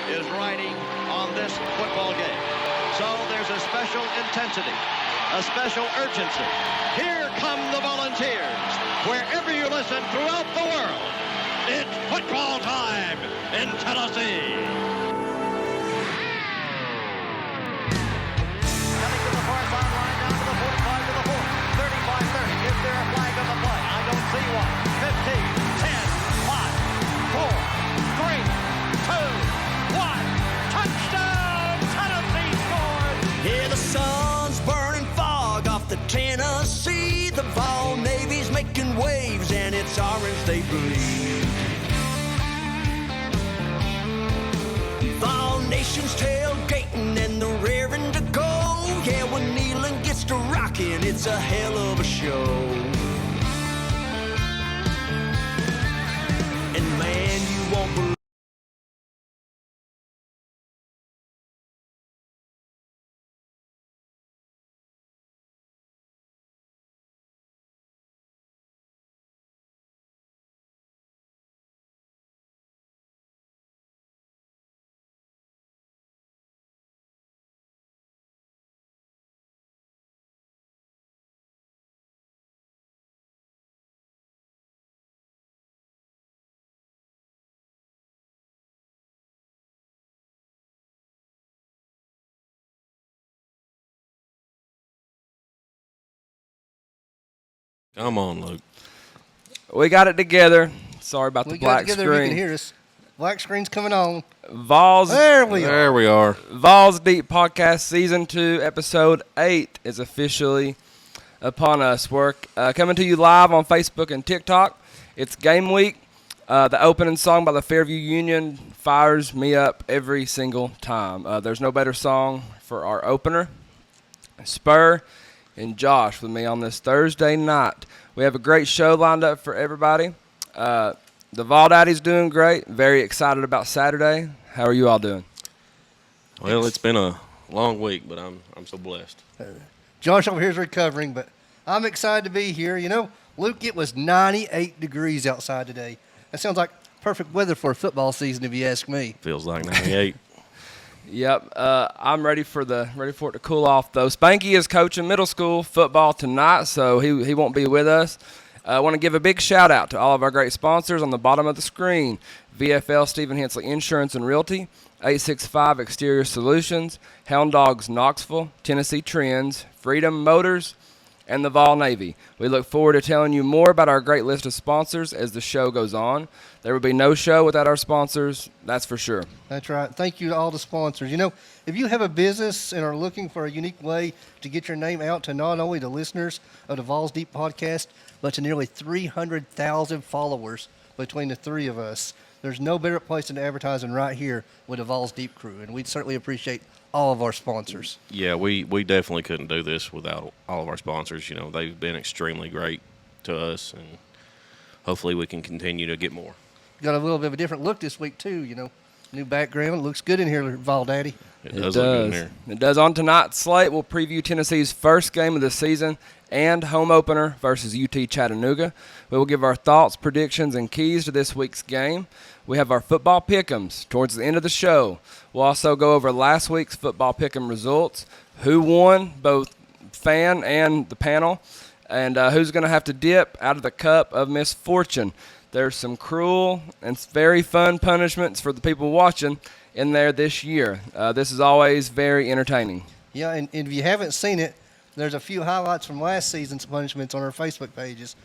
is riding on this football game. So there's a special intensity, a special urgency. Here come the Volunteers. Wherever you listen throughout the world, it's football time in Tennessee. Coming to the far sideline, down to the 45 to the 40, 35-30. Is there a flag on the play? I don't see one. 15, 10, 5, 4, 3, 2, 1. Touchdown! Tennessee scores! Yeah, the sun's burning fog off the Tennessee. The Vol Navy's making waves, and it's orange they bleed. Vol Nation's tailgating, and they're raring to go. Yeah, when Neyland gets to rocking, it's a hell of a show. And man, you won't believe. Come on, Luke. We got it together. Sorry about the We got black together. screen. You can hear us. Black screen's coming on. Vols. There we There are. we are. Vols Deep Podcast Season 2, Episode 8 is officially upon us. We're coming to you live on Facebook and TikTok. It's game week. The opening song by the Fairview Union fires me up every single time. There's no better song for our opener. Spur and Josh with me on this Thursday night. We have a great show lined up for everybody. The Vol Daddy's doing great. Very excited about Saturday. How are you all doing? Well, it's been a long week, but I'm so blessed. Josh over here is recovering, but I'm excited to be here. You know, Luke, it was 98 degrees outside today. That sounds like perfect weather for a football season, if you ask me. Feels like 98. Yep, I'm ready for it to cool off though. Spanky is coaching middle school football tonight, so he won't be with us. I want to give a big shout out to all of our great sponsors on the bottom of the screen: VFL Stephen Hensley Insurance and Realty, 865 Exterior Solutions, Hound Dogs Knoxville, Tennessee Trends, Freedom Motors, and the Vol Navy. We look forward to telling you more about our great list of sponsors as the show goes on. There will be no show without our sponsors, that's for sure. That's right. Thank you to all the sponsors. You know, if you have a business and are looking for a unique way to get your name out to not only the listeners of the Vols Deep Podcast, but to nearly 300,000 followers between the three of us, there's no better place than advertising right here with the Vols Deep crew, and we'd certainly appreciate all of our sponsors. Yeah, we definitely couldn't do this without all of our sponsors. You know, they've been extremely great to us, and hopefully we can continue to get more. Got a little bit of a different look this week, too, you know. New background. Looks good in here, Vol Daddy. It does look good in here. It does. On tonight's slate, we'll preview Tennessee's first game of the season and home opener versus UT Chattanooga. We will give our thoughts, predictions, and keys to this week's game. We have our football pick'ems towards the end of the show. We'll also go over last week's football pick'em results, who won, both fan and the panel, and who's going to have to dip out of the cup of misfortune. There's some cruel and very fun punishments for the people watching in there this year. This is always very entertaining. Yeah, and if you haven't seen it, there's a few highlights from last season's punishments on our Facebook pages.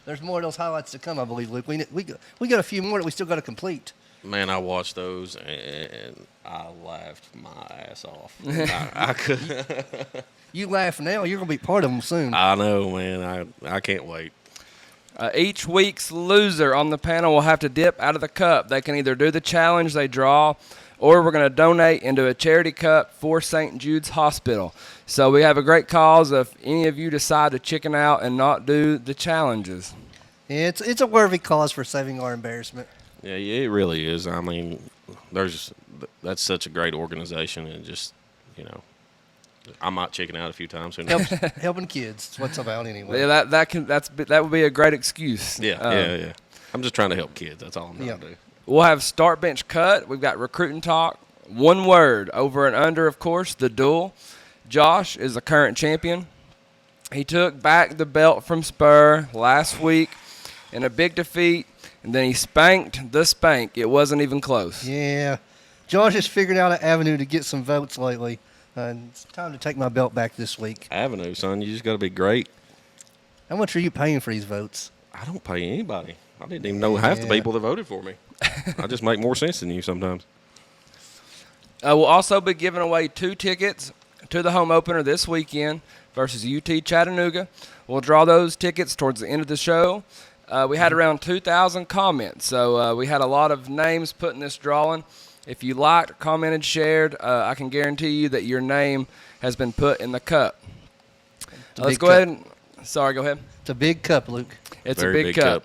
There's more of those highlights to come, I believe, Luke. We got a few more that we still got to complete. Man, I watched those, and I laughed my ass off. I could. You laugh now, you're going to be part of them soon. I know, man. I can't wait. Each week's loser on the panel will have to dip out of the cup. They can either do the challenge they draw, or we're going to donate into a charity cup for St. Jude's Hospital. So we have a great cause if any of you decide to chicken out and not do the challenges. Yeah, it's a worthy cause for saving our embarrassment. Yeah, it really is. I mean, that's such a great organization, and just, you know, I might chicken out a few times. Helping kids. That's what it's about anyway. Yeah, that would be a great excuse. Yeah. I'm just trying to help kids. That's all I'm trying to do. We'll have start bench cut. We've got recruiting talk. One word, over and under, of course, the duel. Josh is the current champion. He took back the belt from Spur last week in a big defeat, and then he spanked the spank. It wasn't even close. Yeah. Josh has figured out an avenue to get some votes lately. And it's time to take my belt back this week. Avenue, son. You just got to be great. How much are you paying for these votes? I don't pay anybody. I didn't even know half the people that voted for me. I just make more sense than you sometimes. We'll also be giving away 2 tickets to the home opener this weekend versus UT Chattanooga. We'll draw those tickets towards the end of the show. We had around 2,000 comments, so we had a lot of names put in this drawing. If you liked, commented, shared, I can guarantee you that your name has been put in the cup. Let's go ahead. Sorry, go ahead. It's a big cup, Luke. It's Very a big big cup.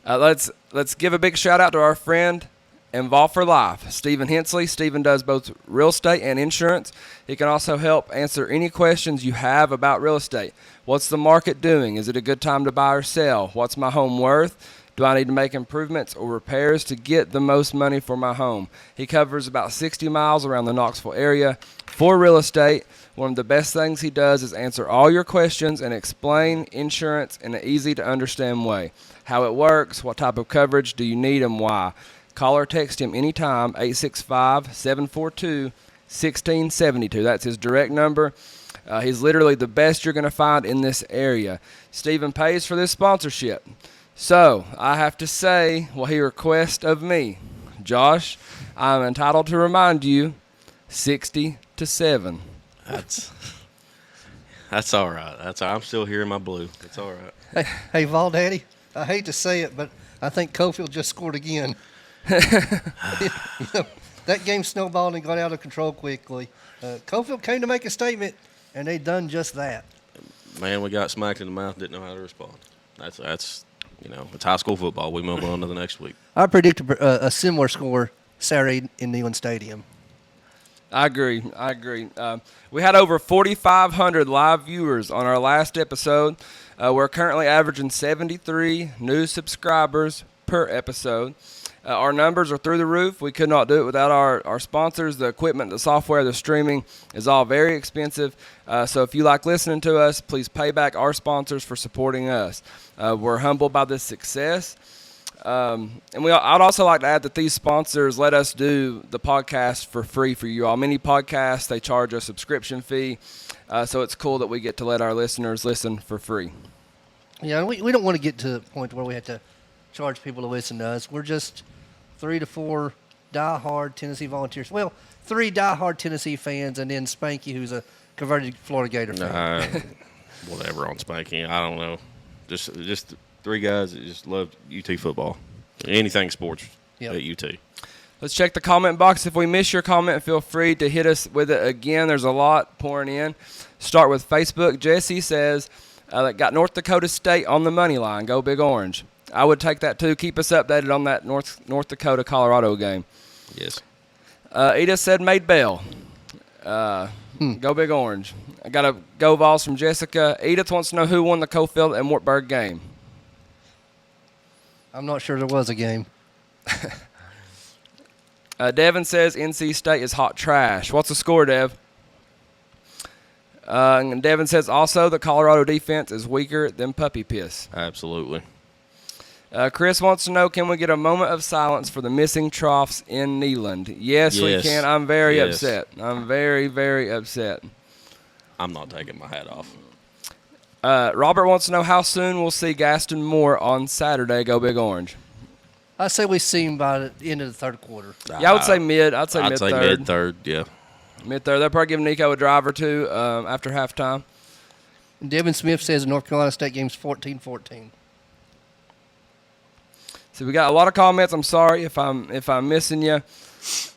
Let's give a big shout out to our friend Involved for Life, Stephen Hensley. Stephen does both real estate and insurance. He can also help answer any questions you have about real estate. What's the market doing? Is it a good time to buy or sell? What's my home worth? Do I need to make improvements or repairs to get the most money for my home? He covers about 60 miles around the Knoxville area for real estate. One of the best things he does is answer all your questions and explain insurance in an easy-to-understand way. How it works, what type of coverage do you need, and why. Call or text him anytime, 865-742-1672. That's his direct number. He's literally the best you're going to find in this area. Stephen pays for this sponsorship. So, I have to say what he requests of me. Josh, I'm entitled to remind you, 60-7. That's all right. I'm still here in my blue. That's all right. Hey, Vol Daddy, I hate to say it, but I think Cofield just scored again. That game snowballed and got out of control quickly. Cofield came to make a statement, and they done just that. Man, we got smacked in the mouth, didn't know how to respond. That's it's high school football. We move on to the next week. I predict a similar score Saturday in Neyland Stadium. I agree. We had over 4,500 live viewers on our last episode. We're currently averaging 73 new subscribers per episode. Our numbers are through the roof. We could not do it without our sponsors. The equipment, the software, the streaming is all very expensive. So if you like listening to us, please pay back our sponsors for supporting us. We're humbled by this success. And I'd also like to add that these sponsors let us do the podcast for free for you all. Many podcasts, they charge a subscription fee. So it's cool that we get to let our listeners listen for free. Yeah, we don't want to get to the point where we have to charge people to listen to us. We're just 3 to 4 diehard Tennessee Volunteers. Well, 3 diehard Tennessee fans, and then Spanky, who's a converted Florida Gator fan. Whatever on spanking. I don't know. Just 3 guys that just love UT football. Anything sports at UT. Let's check the comment box. If we miss your comment, feel free to hit us with it again. There's a lot pouring in. Start with Facebook. Jesse says, that got North Dakota State on the money line. Go Big Orange. I would take that too. Keep us updated on that North Dakota Colorado game. Yes. Edith said made Bell. Go Big Orange. I got a go Vols from Jessica. Edith wants to know who won the Cofield and Wartburg game. I'm not sure there was a game. Devin says NC State is hot trash. What's the score, Dev? And Devin says also the Colorado defense is weaker than puppy piss. Absolutely. Chris wants to know, can we get a moment of silence for the missing troughs in Neyland? Yes, we can. I'm very upset. I'm very, very upset. I'm not taking my hat off. Robert wants to know how soon we'll see Gaston Moore on Saturday. Go Big Orange. I say we see him by the end of the third quarter. Yeah, I would say mid. I'd say mid-third. mid-third, yeah. Mid-third. They'll probably give Nico a drive or two after halftime. And Devin Smith says the North Carolina State game's 14-14. So we got a lot of comments. I'm sorry if I'm missing you.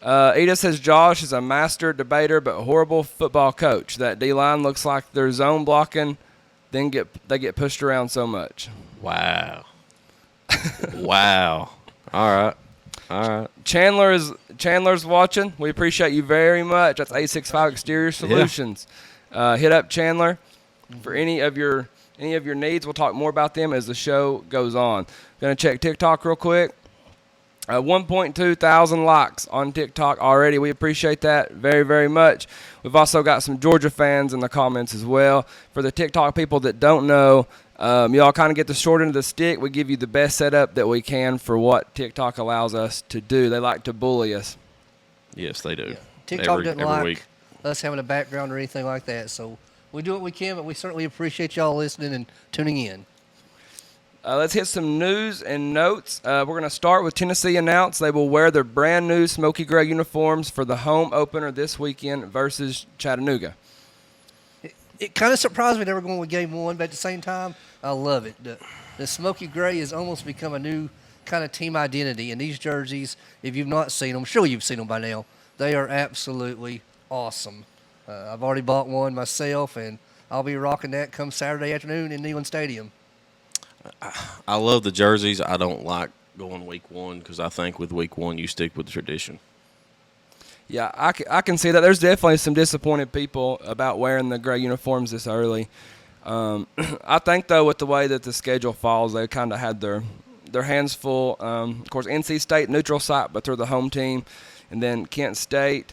Edith says Josh is a master debater but horrible football coach. That D-line looks like they're zone blocking, then they get pushed around so much. Wow. Wow. All right. Chandler's watching. We appreciate you very much. That's 865 Exterior Solutions. Hit up Chandler for any of your needs. We'll talk more about them as the show goes on. Going to check TikTok real quick. 1.2 thousand likes on TikTok already. We appreciate that very, very much. We've also got some Georgia fans in the comments as well. For the TikTok people that don't know, y'all kind of get the short end of the stick. We give you the best setup that we can for what TikTok allows us to do. They like to bully us. Yes, they do. Yeah. TikTok doesn't like week. us having a background or anything like that. So we do what we can, but we certainly appreciate y'all listening and tuning in. Let's hit some news and notes. We're going to start with Tennessee announced they will wear their brand new smoky gray uniforms for the home opener this weekend versus Chattanooga. It kind of surprised me they were going with game one, but at the same time, I love it. The smoky gray has almost become a new kind of team identity. And these jerseys, if you've not seen them, surely you've seen them by now, they are absolutely awesome. I've already bought one myself, and I'll be rocking that come Saturday afternoon in Neyland Stadium. I love the jerseys. I don't like going week one because I think with week one you stick with the tradition. Yeah, I can see that. There's definitely some disappointed people about wearing the gray uniforms this early. I think, though, with the way that the schedule falls, they kind of had their hands full. Of course, NC State, neutral site, but they're the home team. And then Kent State.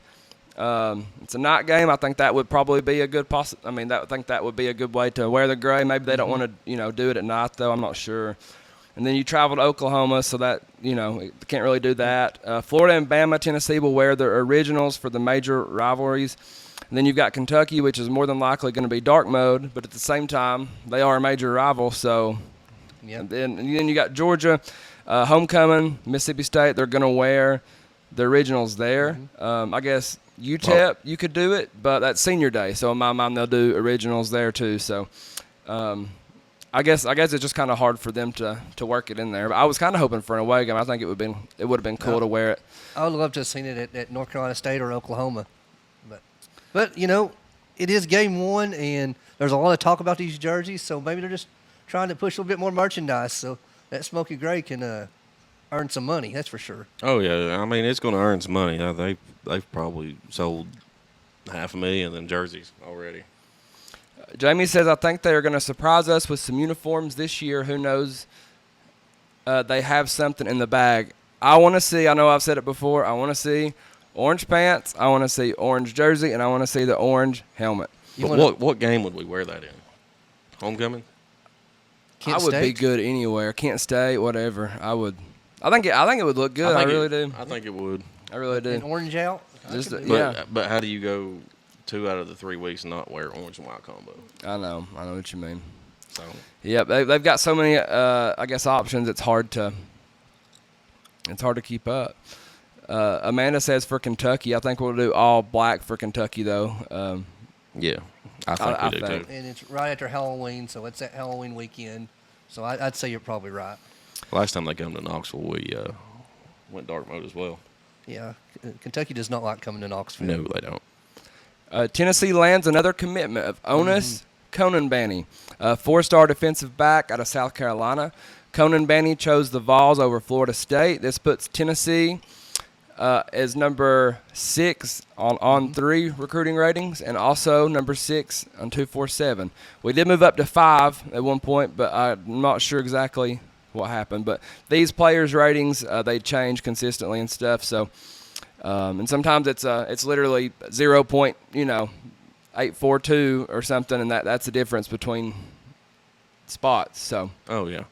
It's a night game. I think that would probably be a good I think that would be a good way to wear the gray. Maybe they don't want to, do it at night though. I'm not sure. And then you travel to Oklahoma, so that can't really do that. Florida and Bama, Tennessee will wear their originals for the major rivalries. And then you've got Kentucky, which is more than likely going to be dark mode, but at the same time they are a major rival. So, Yeah. and then you got Georgia, homecoming, Mississippi State. They're going to wear the originals there. I guess UTEP, you could do it, but that's senior day, so in my mind they'll do originals there too. So I guess it's just kind of hard for them to work it in there. But I was kind of hoping for an away game. I think it would have been cool to wear it. I would love to have seen it at North Carolina State or Oklahoma. But it is game one, and there's a lot of talk about these jerseys, so maybe they're just trying to push a little bit more merchandise so that smoky gray can earn some money, that's for sure. Oh yeah, I mean it's going to earn some money. They've probably sold 500,000 of them jerseys already. Jamie says, I think they are going to surprise us with some uniforms this year. Who knows? They have something in the bag. I want to see, I know I've said it before, I want to see orange pants, I want to see orange jersey, and I want to see the orange helmet. What game would we wear that in? Homecoming? Kent I would be State? good anywhere. Kent State, whatever. I think it would look good. I really do. I think it would. I really do. An orange out? Just But how do you go 2 out of the 3 weeks and not wear orange and white combo? I know what you mean. So Yep, they've got so many, options. It's hard to keep up. Amanda says for Kentucky, I think we'll do all black for Kentucky though. yeah, I think we do too. And it's right after Halloween, so it's that Halloween weekend. So I'd say you're probably right. Last time they come to Knoxville, we went dark mode as well. Yeah, Kentucky does not like coming to Knoxville. No, they don't. Tennessee lands another commitment of Onis Conanbanny, a 4-star defensive back out of South Carolina. Conanbanny chose the Vols over Florida State. This puts Tennessee as number 6 on 3 recruiting ratings, and also number 6 on 247. We did move up to 5 at one point, but I'm not sure exactly what happened. But these players' ratings they change consistently and stuff. So, and sometimes it's literally 0.842 or something, and that's the difference between spots. So. Oh yeah.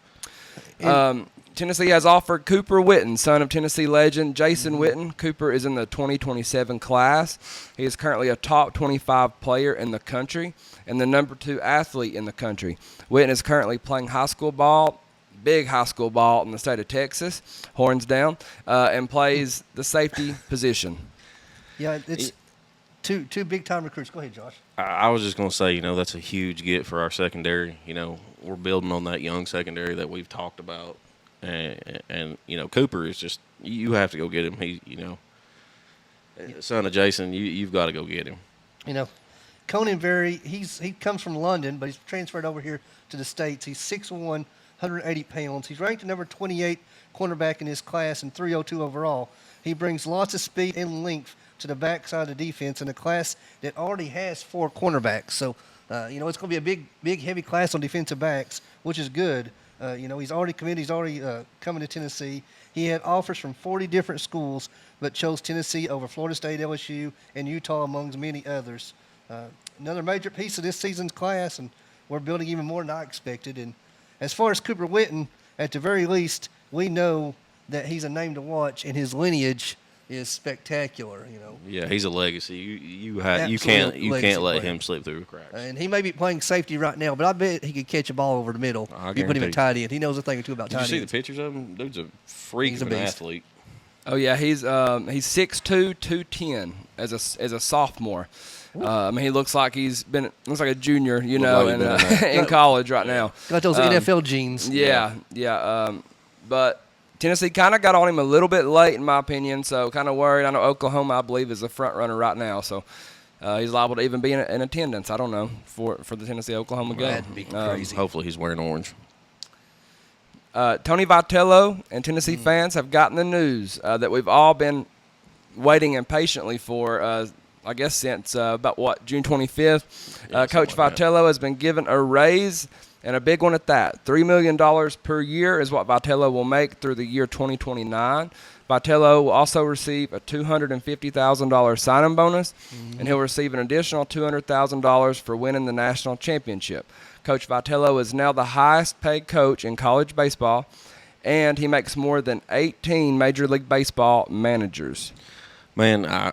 Tennessee has offered Cooper Witten, son of Tennessee legend Jason Witten. Cooper is in the 2027 class. He is currently a top 25 player in the country and the number 2 athlete in the country. Witten is currently playing high school ball, big high school ball in the state of Texas, horns down, and plays the safety position. Yeah, it's two big-time recruits. Go ahead, Josh. I was just going to say, that's a huge get for our secondary. We're building on that young secondary that we've talked about. And Cooper is just, you have to go get him. He, son of Jason, you've got to go get him. Conan he comes from London, but he's transferred over here to the States. He's 6'1", 180 pounds. He's ranked number 28 cornerback in his class and 302 overall. He brings lots of speed and length to the backside of the defense in a class that already has 4 cornerbacks. So, it's going to be a big, heavy class on defensive backs, which is good. He's already committed. He's already coming to Tennessee. He had offers from 40 different schools, but chose Tennessee over Florida State, LSU, and Utah, among many others. Another major piece of this season's class, and we're building even more than I expected. And as far as Cooper Witten, at the very least, we know that he's a name to watch, and his lineage is spectacular. Yeah, he's a legacy. You Absolute can't legacy let player. him slip through the cracks. And he may be playing safety right now, but I bet he could catch a ball over the middle. I You put him guarantee at tight end. He knows a thing or two about Did tight you see ends. the pictures of him? Dude's a freak He's a of an beast. athlete. Oh yeah, he's 6'2", 210 as a sophomore. He looks like looks like a junior, Look like he's been in college right now. Got those NFL genes. Yeah. But Tennessee kind of got on him a little bit late, in my opinion, so kind of worried. I know Oklahoma, I believe, is the front runner right now, so he's liable to even be in attendance. I don't know for the Tennessee-Oklahoma game. That'd be crazy. Hopefully he's wearing orange. Tony Vitello and Tennessee fans have gotten the news that we've all been waiting impatiently for, I guess, since June 25th. Yeah, Coach something like that. Vitello has been given a raise, and a big one at that. $3 million per year is what Vitello will make through the year 2029. Vitello will also receive a $250,000 sign-in bonus, and he'll receive an additional $200,000 for winning the national championship. Coach Vitello is now the highest-paid coach in college baseball, and he makes more than 18 Major League Baseball managers. Man, I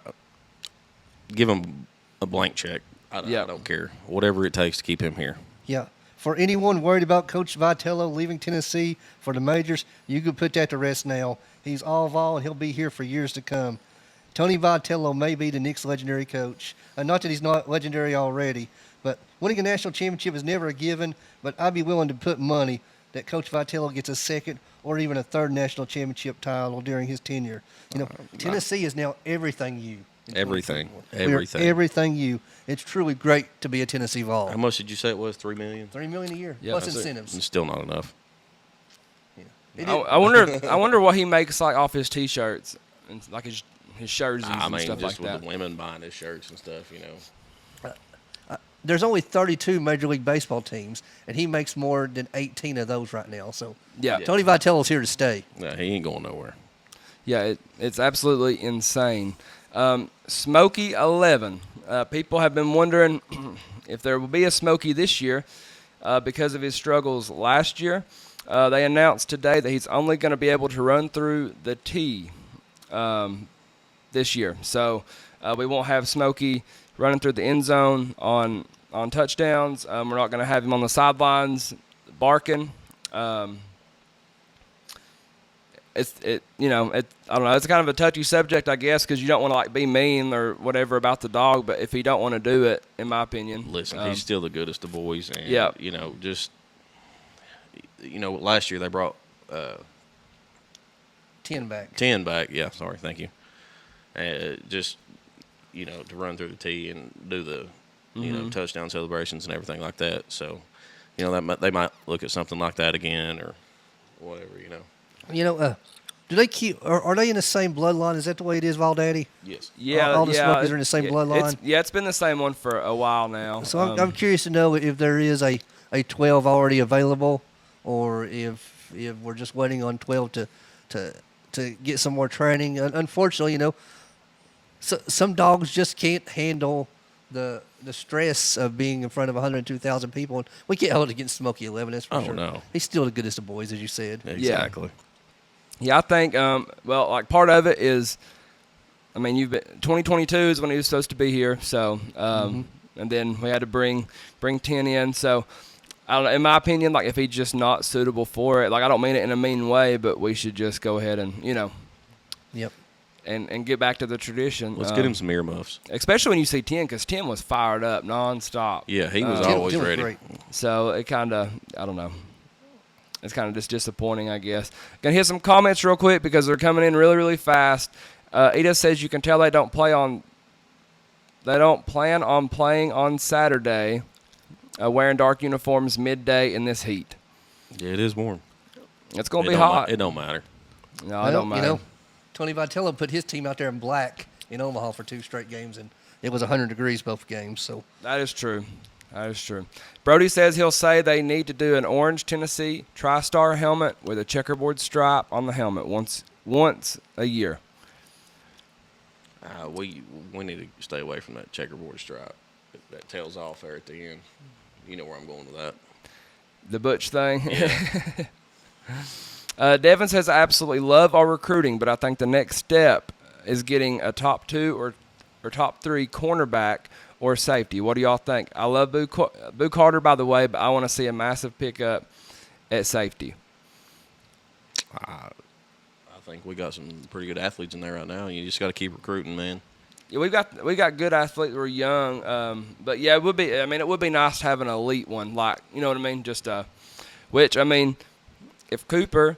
give him a blank check. I don't care. Whatever it takes to keep him here. Yeah. For anyone worried about Coach Vitello leaving Tennessee for the majors, you could put that to rest now. He's all vol, and he'll be here for years to come. Tony Vitello may be the next legendary coach. Not that he's not legendary already, but winning a national championship is never a given, but I'd be willing to put money that Coach Vitello gets a second or even a third national championship title during his tenure. Tennessee is now everything you. in Everything. 2021. We are everything you. It's truly great to be a Tennessee Vol. How much did you say it was? $3 million? $3 million a year, Yeah, plus that's it. incentives. It's still not enough. I wonder what he makes like off his T-shirts and like his jerseys I and mean, stuff just like with that. the women buying his shirts and stuff, There's only 32 Major League Baseball teams, and he makes more than 18 of those right now. So Yeah. Tony Vitello's here to stay. Yeah, he ain't going nowhere. Yeah, it's absolutely insane. Smokey 11. People have been wondering if there will be a Smokey this year because of his struggles last year. They announced today that he's only going to be able to run through the tee this year. So we won't have Smokey running through the end zone on touchdowns. We're not going to have him on the sidelines barking. I don't know. It's kind of a touchy subject, I guess, because you don't want to be mean or whatever about the dog. But if he don't want to do it, in my opinion, Listen, he's still the goodest of boys. And, Yeah. Last year they brought 10 back. 10 back. Yeah, sorry, thank you. To run through the tee and do the, touchdown celebrations and everything like that. So, they might look at something like that again or whatever, Do they keep? Are they in the same bloodline? Is that the way it is, Vol Daddy? Yes. Yeah, all the Smokies are in the same bloodline? It's been the same one for a while now. So I'm curious to know if there is a 12 already available, or if we're just waiting on 12 to get some more training. Unfortunately, some dogs just can't handle the stress of being in front of 102,000 people. And we can't hold it against Smokey 11. That's for Oh, sure. no. He's still the goodest of boys, as you said. Exactly. Yeah, I think, part of it is, 2022 is when he was supposed to be here, so, and then we had to bring 10 in, so, I don't know, in my opinion, if he's just not suitable for it, I don't mean it in a mean way, but we should just go ahead and, Yep. and get back to the tradition. Let's get him some earmuffs. Especially when you see 10, because 10 was fired up nonstop. Yeah, he was Tim- always Tim was ready. great. So it kind of, I don't know. It's kind of just disappointing, I guess. Gonna hit some comments real quick because they're coming in really, really fast. Edith says you can tell they don't plan on playing on Saturday, wearing dark uniforms midday in this heat. Yeah, it is warm. It's gonna It be don't hot. It don't matter. No, I don't mind. Tony Vitello put his team out there in black in Omaha for 2 straight games, and it was 100 degrees both games. So That is true. That is true. Brody says he'll say they need to do an orange Tennessee TriStar helmet with a checkerboard stripe on the helmet once a year. We need to stay away from that checkerboard stripe. That tails off there at the end. You know where I'm going with that. The Butch thing. Yeah. Devin says, I absolutely love our recruiting, but I think the next step is getting a top 2 or top 3 cornerback or safety. What do y'all think? I love Boo Carter, by the way, but I want to see a massive pickup at safety. I think we got some pretty good athletes in there right now. You just got to keep recruiting, man. Yeah, we got good athletes. We're young, but yeah, it would be. I mean, it would be nice to have an elite one, like, you know what I mean. Just which I mean, if Cooper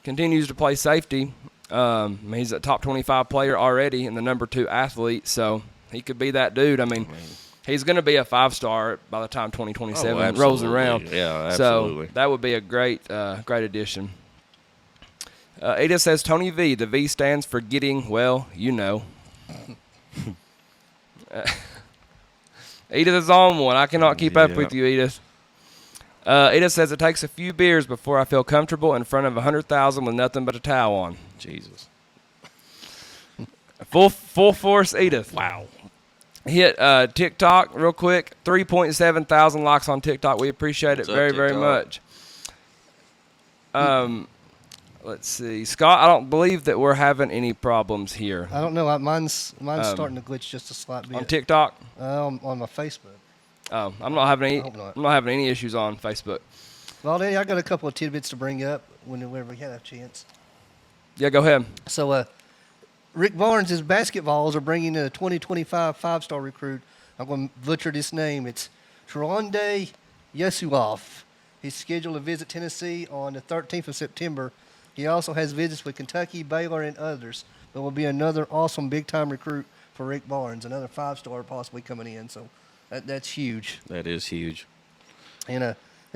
continues to play safety, he's a top 25 player already and the number 2 athlete, so he could be that dude. I mean, he's going to be a 5-star by the time 2027 rolls around. Yeah, absolutely. So that would be a great addition. Edith says, Tony V, the V stands for getting, well, you know. Edith is on one. I cannot keep up with you, Edith. Edith says, it takes a few beers before I feel comfortable in front of 100,000 with nothing but a towel on. Jesus. Full force, Edith. Wow. Hit TikTok real quick. 3.7 thousand likes on TikTok. We appreciate it very, very much. Let's see. Scott, I don't believe that we're having any problems here. I don't know. Mine's starting to glitch just a slight bit. On TikTok? On my Facebook. Oh, I'm not having any issues on Facebook. Well, Danny, I got a couple of tidbits to bring up whenever we have a chance. Yeah, go ahead. So, Rick Barnes' basketballs are bringing in a 2025 5-star recruit. I'm going to butcher this name. It's Tronde Yesuoff. He's scheduled to visit Tennessee on the 13th of September. He also has visits with Kentucky, Baylor, and others. But will be another awesome big-time recruit for Rick Barnes, another 5-star possibly coming in. So that's huge. That is huge. And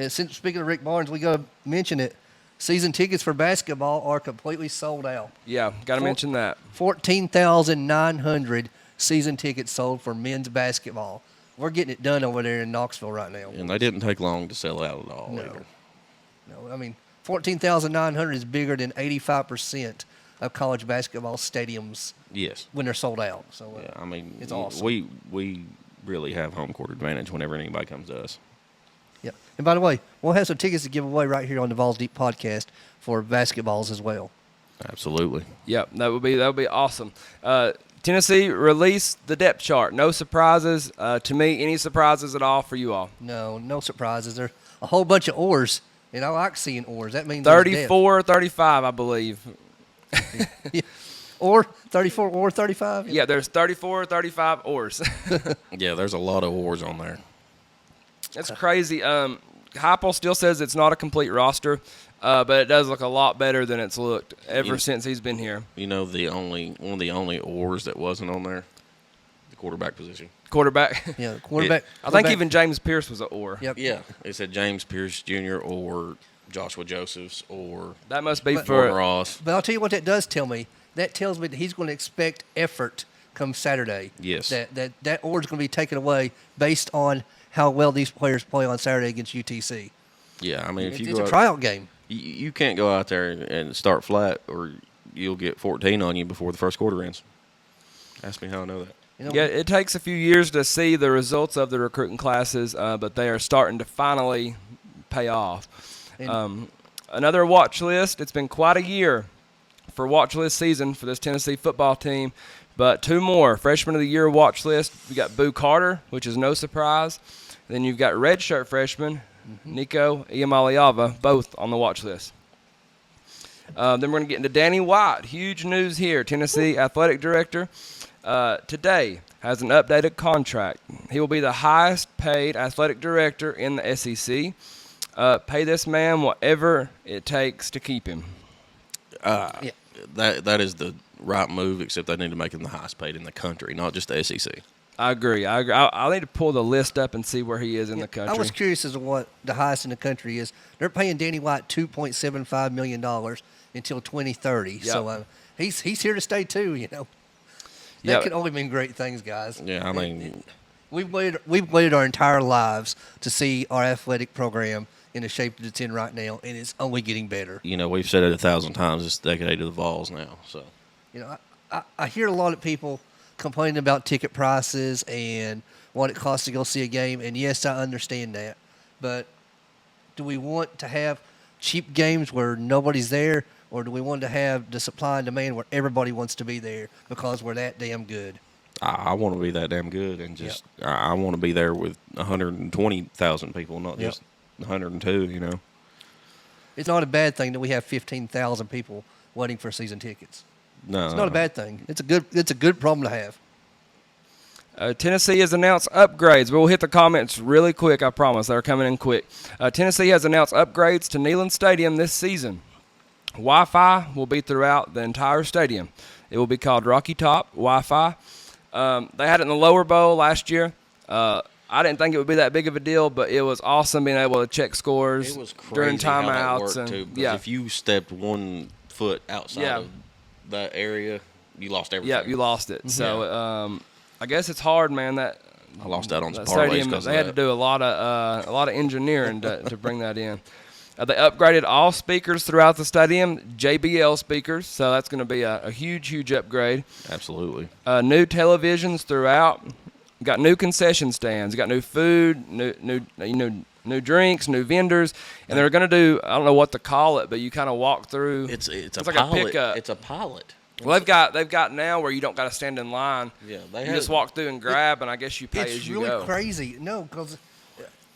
since speaking of Rick Barnes, we got to mention it. Season tickets for basketball are completely sold out. Yeah, got to mention that. 14,900 season tickets sold for men's basketball. We're getting it done over there in Knoxville right now. And they didn't take long to sell out at all. No, I mean, 14,900 is bigger than 85% of college basketball stadiums. Yes. When they're sold out. So yeah, I mean, it's awesome. We really have home court advantage whenever anybody comes to us. Yeah. And by the way, we'll have some tickets to give away right here on the Vols Deep podcast for basketballs as well. Absolutely. Yep, that would be awesome. Tennessee released the depth chart. No surprises to me. Any surprises at all for you all? No surprises. There's a whole bunch of oars, and I like seeing oars. That means 34, 35, I believe. Yeah. Or 34 or 35? Yeah, there's 34, 35 oars. Yeah, there's a lot of oars on there. That's crazy. Heupel still says it's not a complete roster, but it does look a lot better than it's looked ever since he's been here. You know, one of the only oars that wasn't on there, the quarterback position. Quarterback. Yeah, quarterback. I think even James Pierce was an oar. Yep. Yeah, it said James Pierce Jr. or Joshua Josephs or that must be Gordon Ross. But I'll tell you what that does tell me. That tells me that he's going to expect effort come Saturday. Yes. That oar's going to be taken away based on how well these players play on Saturday against UTC. Yeah, I mean, if you it's go a tryout game. You can't go out there and start flat, or you'll get 14 on you before the first quarter ends. Ask me how I know that. Yeah, it takes a few years to see the results of the recruiting classes, but they are starting to finally pay off. Another watch list. It's been quite a year for watch list season for this Tennessee football team, but 2 more. Freshman of the Year watch list. We got Boo Carter, which is no surprise. Then you've got redshirt freshman Nico Iamaleava, both on the watch list. Then we're going to get into Danny White. Huge news here. Tennessee athletic director today has an updated contract. He will be the highest paid athletic director in the SEC. Pay this man whatever it takes to keep him. That is the right move, except they need to make him the highest paid in the country, not just the SEC. I agree. I need to pull the list up and see where he is in the country. I was curious as to what the highest in the country is. They're paying Danny White $2.75 million until 2030. Yep. So he's here to stay too, you know. That could only mean great things, guys. Yeah, I mean, We've waited our entire lives to see our athletic program in the shape that it's in right now, and it's only getting better. You know, we've said it 1,000 times. It's decade of the Vols now. So, You know, I hear a lot of people complaining about ticket prices and what it costs to go see a game, and yes, I understand that. But do we want to have cheap games where nobody's there, or do we want to have the supply and demand where everybody wants to be there because we're that damn good? I want to be that damn good, and just I want to be there with 120,000 people, not Yep. just 102. You know. It's not a bad thing that we have 15,000 people waiting for season tickets. No, It's not a bad thing. It's a good problem to have. Tennessee has announced upgrades. We'll hit the comments really quick, I promise. They're coming in quick. Tennessee has announced upgrades to Neyland Stadium this season. Wi-Fi will be throughout the entire stadium. It will be called Rocky Top Wi-Fi. They had it in the lower bowl last year. I didn't think it would be that big of a deal, but it was awesome being able to check scores It was crazy during how that timeouts. worked, too, And 'cause if you stepped 1 foot outside of that area, you lost everything. yeah, you lost it. So I guess it's hard, man. That I lost out on some that parlays stadium, because they had to do a lot of engineering to bring that in. They upgraded all speakers throughout the stadium, JBL speakers, so that's going to be a huge upgrade. Absolutely. New televisions throughout. Got new concession stands. Got new food, new drinks, new vendors, and they're going to do, I don't know what to call it, but you kind of walk through. It's a like pilot. a pickup. It's a pilot. Well, they've got now where you don't got to stand in line. Yeah, You just walk through and grab, and I guess you pay It's as you really go. crazy. No, because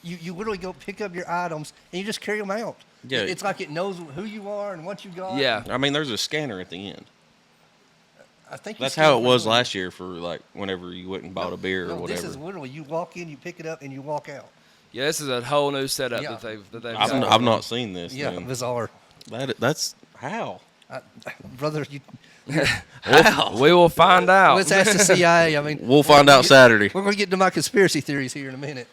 you literally go pick up your items and you just carry them out. Yeah. It's like it knows who you are and what you got. Yeah. I mean, there's a scanner at the end. I think That's how it was last year for like whenever you went and bought a beer or whatever. This is literally you walk in, you pick it up, and you walk out. Yeah, this is a whole new setup Yeah. that they've I've, got. I've not seen this. Yeah, man. bizarre. That's how. Brother, you, We will find out. let's ask the CIA. I mean, We'll find out Saturday. we're going to get into my conspiracy theories here in a minute.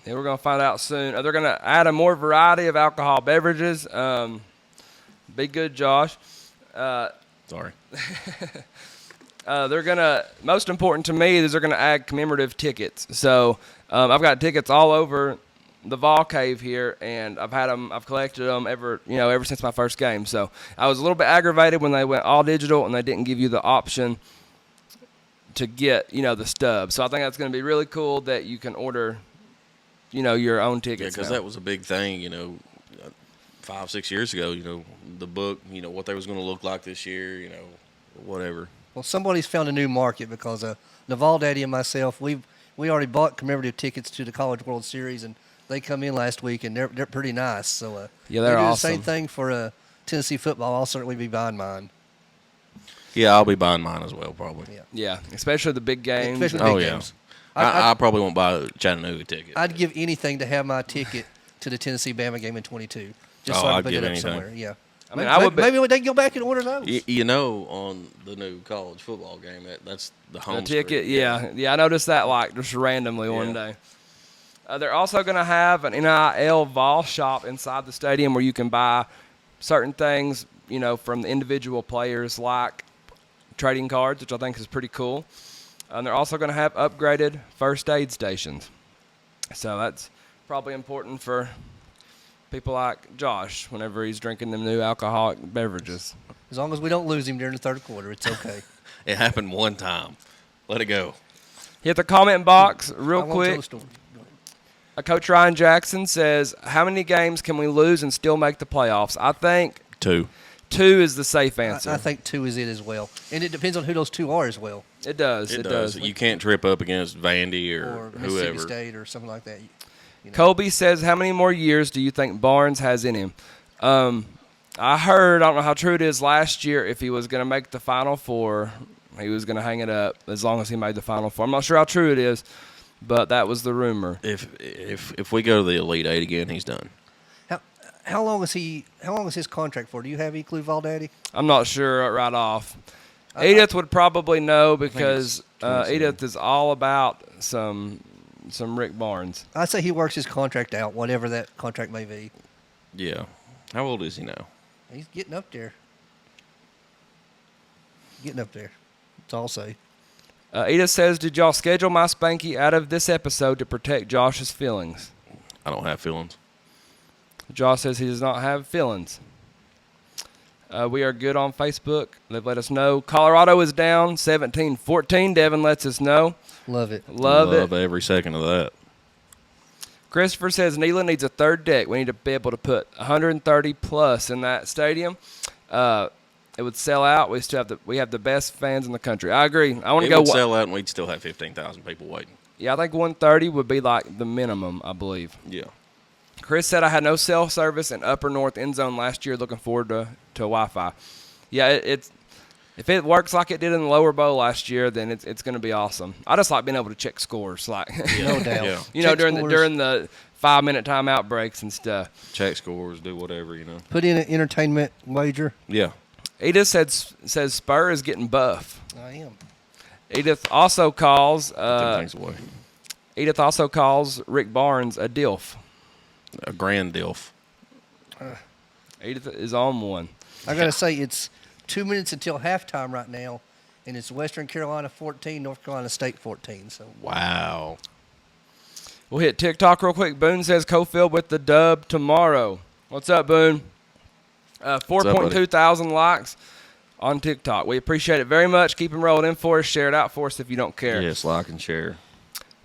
Yeah, we're going to find out soon. They're going to add a more variety of alcohol beverages. Be good, Josh. Sorry. They're going to, most important to me, is they're going to add commemorative tickets. So I've got tickets all over the Vol Cave here, and I've collected them ever since my first game. So I was a little bit aggravated when they went all digital and they didn't give you the option to get, the stub. So I think that's going to be really cool that you can order, your own Yeah, tickets. because now. that was a big thing, 5-6 years ago, the book, what they was going to look like this year, whatever. Well, somebody's found a new market because Naval Daddy and myself, we already bought commemorative tickets to the College World Series, and they come in last week, and they're pretty nice. So Yeah, they're they do awesome. the same thing for Tennessee football. I'll certainly be buying mine. Yeah, I'll be buying mine as well, probably. Yeah. Yeah, especially the big games. Especially big Oh, yeah. games. I probably won't buy a Chattanooga ticket. I'd give anything to have my ticket to the Tennessee-Bama game in 22. Just so I I'd can put give it up anything. somewhere. Yeah. I mean, Maybe they can go back and order those. on the new college football game, that's the home The ticket, screen. yeah. I noticed that just randomly one Yeah. day. They're also going to have an NIL Vol shop inside the stadium where you can buy certain things, from the individual players, like trading cards, which I think is pretty cool. And they're also going to have upgraded first aid stations. So that's probably important for people like Josh whenever he's drinking them new alcoholic beverages. As long as we don't lose him during the third quarter, it's okay. It happened one time. Let it go. Hit the comment box real I won't tell quick. the story. Go ahead. Coach Ryan Jackson says, how many games can we lose and still make the playoffs? I think 2. 2 is the safe answer. I think 2 is it as well. And it depends on who those 2 are as well. It does. It does. You can't trip up against Vandy Or or Mississippi whoever. State or something like that. Colby says, how many more years do you think Barnes has in him? I heard, I don't know how true it is, last year if he was going to make the Final Four, he was going to hang it up as long as he made the Final Four. I'm not sure how true it is, but that was the rumor. If we go to the Elite Eight again, he's done. How long is his contract for? Do you have any clue, Valdaddy? I'm not sure right off. Edith would probably know because Edith is all about some Rick Barnes. I'd say he works his contract out, whatever that contract may be. Yeah. How old is he now? He's getting up there. That's all I'll say. Edith says, did y'all schedule my Spanky out of this episode to protect Josh's feelings? I don't have feelings. Josh says he does not have feelings. We are good on Facebook. They've let us know. Colorado is down 17-14. Devin lets us know. Love it. Love it. Every second of that. Christopher says Neyland needs a third deck. We need to be able to put 130 plus in that stadium. It would sell out. We have the best fans in the country. I agree. I want to go. It would sell out, and we'd still have 15,000 people waiting. Yeah, I think 130 would be like the minimum, I believe. Yeah. Chris said I had no cell service in Upper North End Zone last year. Looking forward to Wi-Fi. Yeah, if it works like it did in the Lower Bowl last year, then it's going to be awesome. I just like being able to check scores, like No doubt. Yeah. Check during the 5-minute timeout breaks and stuff. Check scores, do whatever, Put in an entertainment wager. Yeah. Edith says Spur is getting buff. I am. Edith also calls Take things away. Edith also calls Rick Barnes a DILF. A grand DILF. Edith is on one. I got to say, it's 2 minutes until halftime right now, and it's Western Carolina 14, North Carolina State 14. So Wow. We'll hit TikTok real quick. Boone says Cofield with the dub tomorrow. What's up, Boone? 4.2 thousand likes on TikTok. We appreciate it very much. Keep them rolling in for us. Share it out for us if you don't care. Yes, like and share.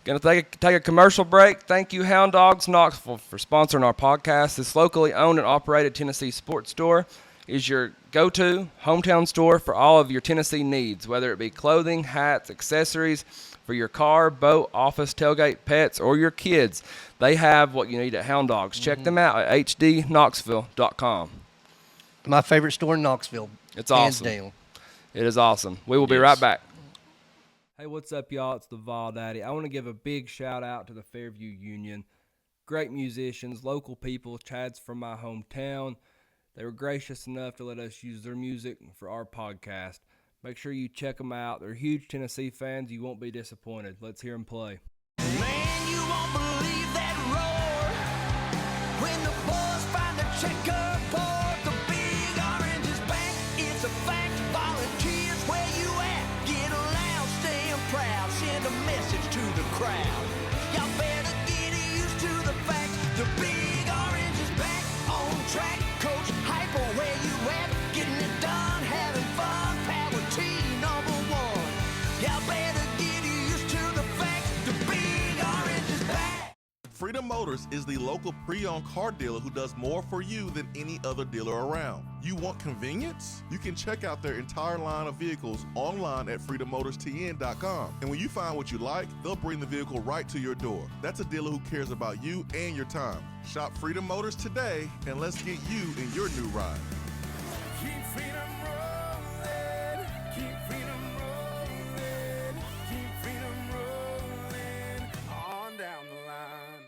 Going to take a commercial break. Thank you, Hound Dogs Knoxville, for sponsoring our podcast. This locally owned and operated Tennessee sports store is your go-to hometown store for all of your Tennessee needs, whether it be clothing, hats, accessories for your car, boat, office, tailgate, pets, or your kids. They have what you need at Hound Dogs. Check them out at hdknoxville.com. my favorite store in Knoxville. It's hands awesome. down. It is awesome. We will be Yes. right back. Hey, what's up, y'all? It's the Vol Daddy. I want to give a big shout out to the Fairview Union. Great musicians, local people. Chad's from my hometown. They were gracious enough to let us use their music for our podcast. Make sure you check them out. They're huge Tennessee fans. You won't be disappointed. Let's hear them play. Man, you won't believe that roar when the boys find the checkerboard. The big orange is back. It's a fact. Volunteers, where you at? Get loud, staying proud. Send a message to the crowd. Y'all better get used to the fact. The big orange is back on track. Coach Hyper, where you at? Getting it done, having fun. Power team #1. Y'all better get used to the fact. The big orange is back. Freedom Motors is the local pre-owned car dealer who does more for you than any other dealer around. You want convenience? You can check out their entire line of vehicles online at freedommotors.tn.com. And when you find what you like, they'll bring the vehicle right to your door. That's a dealer who cares about you and your time. Shop Freedom Motors today, and let's get you in your new ride. Keep freedom rolling. Keep freedom rolling. Keep freedom rolling. On down the line.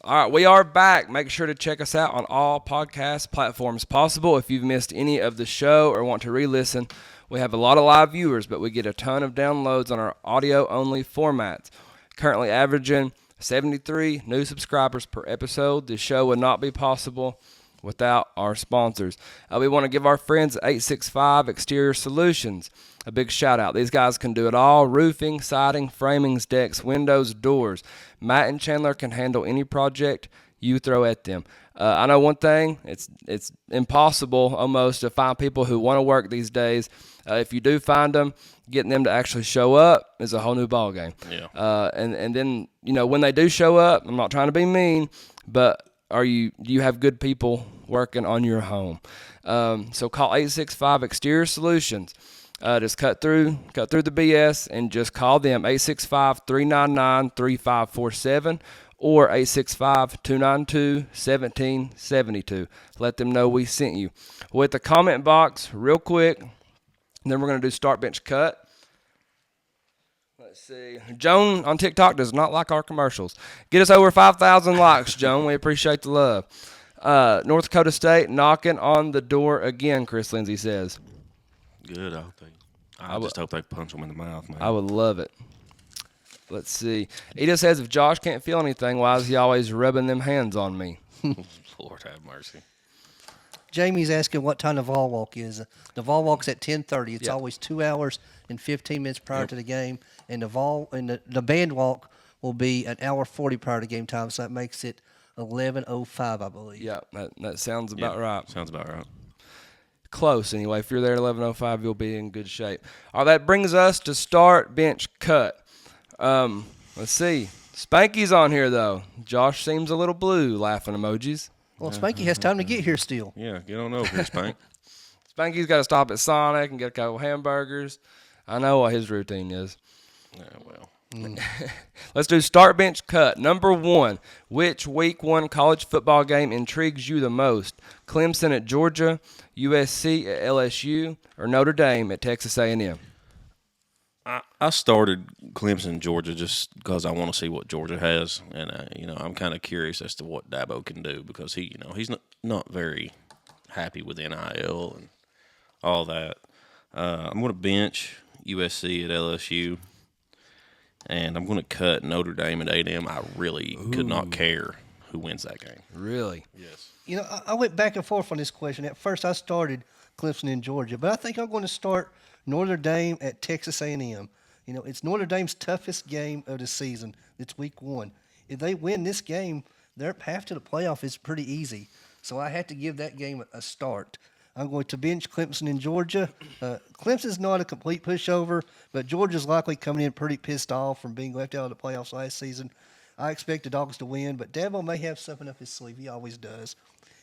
All right, we are back. Make sure to check us out on all podcast platforms possible. If you've missed any of the show or want to re-listen, we have a lot of live viewers, but we get a ton of downloads on our audio-only formats. Currently averaging 73 new subscribers per episode. This show would not be possible without our sponsors. We want to give our friends at 865 Exterior Solutions a big shout out. These guys can do it all: roofing, siding, framings, decks, windows, doors. Matt and Chandler can handle any project you throw at them. I know one thing, it's impossible almost to find people who want to work these days. If you do find them, getting them to actually show up is a whole new ballgame. Yeah. And then, when they do show up, I'm not trying to be mean, but do you have good people working on your home? So call 865 Exterior Solutions. Just cut through the BS and just call them 865-399-3547 or 865-292-1772. Let them know we sent you. With the comment box real quick, then we're going to do start bench cut. Let's see. Joan on TikTok does not like our commercials. Get us over 5,000 likes, Joan. We appreciate the love. North Dakota State knocking on the door again, Chris Lindsay says. Good, I just hope they punch them in the mouth, man. I would love it. Let's see. Edith says, if Josh can't feel anything, why is he always rubbing them hands on me? Lord have mercy. Jamie's asking what time the Vol Walk is. The Vol Walk's at 10:30. It's Yeah. always 2 hours and 15 minutes prior to the game, and the band walk will be an hour 40 prior to game time. So that makes it 11:05, I believe. Yeah, that sounds about right. Sounds about right. Close anyway. If you're there at 11:05, you'll be in good shape. All right, that brings us to start, bench, cut. Let's see. Spanky's on here though. Josh seems a little blue. Laughing emojis. Well, Spanky has time to get here still. Yeah, get on over here, Spank. Spanky's got to stop at Sonic and get a couple hamburgers. I know what his routine is. Yeah, well. Let's do start, bench, cut. Number 1, which week 1 college football game intrigues you the most? Clemson at Georgia, USC at LSU, or Notre Dame at Texas A&M? I started Clemson, Georgia, just because I want to see what Georgia has, and I'm kind of curious as to what Dabo can do because he's not very happy with NIL and all that. I'm going to bench USC at LSU, and I'm going to cut Notre Dame at A&M. I really could not care who wins that game. Really? Yes. I went back and forth on this question. At first, I started Clemson in Georgia, but I think I'm going to start Notre Dame at Texas A&M. It's Notre Dame's toughest game of the season. It's week 1. If they win this game, their path to the playoff is pretty easy. So I had to give that game a start. I'm going to bench Clemson in Georgia. Clemson's not a complete pushover, but Georgia's likely coming in pretty pissed off from being left out of the playoffs last season. I expect the Dogs to win, but Dabo may have something up his sleeve. He always does.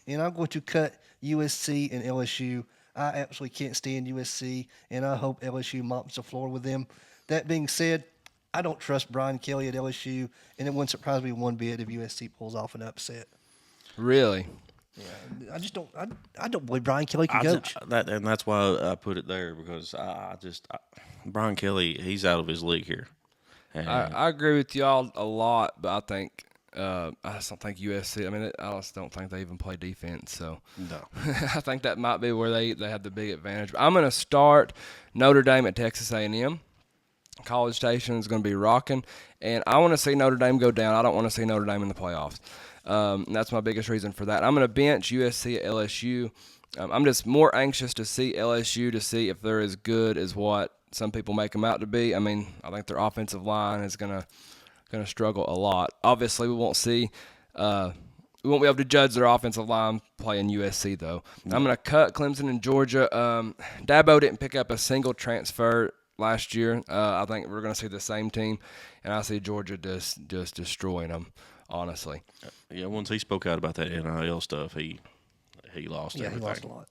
And I'm going to cut USC and LSU. I absolutely can't stand USC, and I hope LSU mops the floor with them. That being said, I don't trust Brian Kelly at LSU, and it wouldn't surprise me one bit if USC pulls off an upset. Really? Yeah, I just don't. I don't believe Brian Kelly can coach. And that's why I put it there because Brian Kelly, he's out of his league here. And I agree with y'all a lot, but I think I just don't think USC. I mean, I just don't think they even play defense. So no, I think that might be where they have the big advantage. But I'm going to start Notre Dame at Texas A&M. College Station is going to be rocking, and I want to see Notre Dame go down. I don't want to see Notre Dame in the playoffs. And that's my biggest reason for that. I'm going to bench USC at LSU. I'm just more anxious to see LSU to see if they're as good as what some people make them out to be. I mean, I think their offensive line is going to struggle a lot. Obviously, we won't be able to judge their offensive line playing USC though. I'm going to cut Clemson and Georgia. Dabo didn't pick up a single transfer last year. I think we're going to see the same team, and I see Georgia just destroying them. Honestly, yeah. Once he spoke out about that NIL stuff, he lost everything. He lost a lot.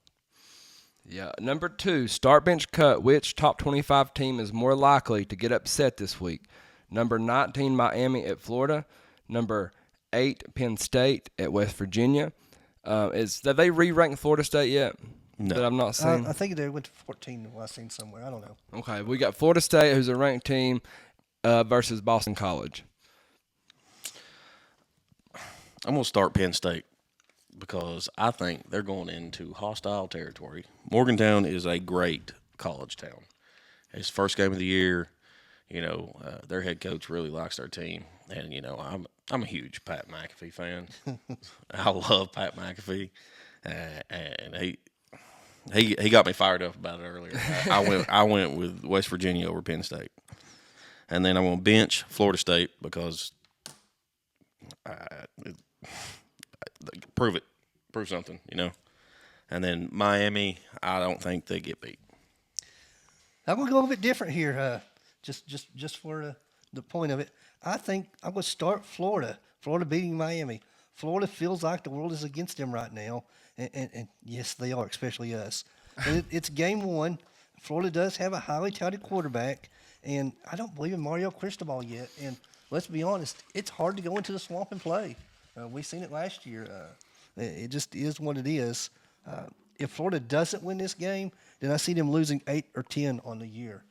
Yeah. Number 2, start, bench, cut. Which top 25 team is more likely to get upset this week? Number 19, Miami at Florida. Number 8, Penn State at West Virginia. Have they re-ranked Florida State yet? No. That I'm not seeing. I think they went to 14. I've seen somewhere. I don't know. Okay, we got Florida State, who's a ranked team, versus Boston College. I'm going to start Penn State because I think they're going into hostile territory. Morgantown is a great college town. It's first game of the year. Their head coach really likes their team, and I'm a huge Pat McAfee fan. I love Pat McAfee, and he got me fired up about it earlier. I went with West Virginia over Penn State, and then I'm going to bench Florida State because prove something, And then Miami, I don't think they get beat. I'm going to go a little bit different here, just for the point of it. I think I'm going to start Florida. Florida beating Miami. Florida feels like the world is against them right now, and yes, they are, especially us. But it's game 1. Florida does have a highly touted quarterback, and I don't believe in Mario Cristobal yet. And let's be honest, it's hard to go into the swamp and play. We've seen it last year. It just is what it is. If Florida doesn't win this game, then I see them losing 8 or 10 on the year.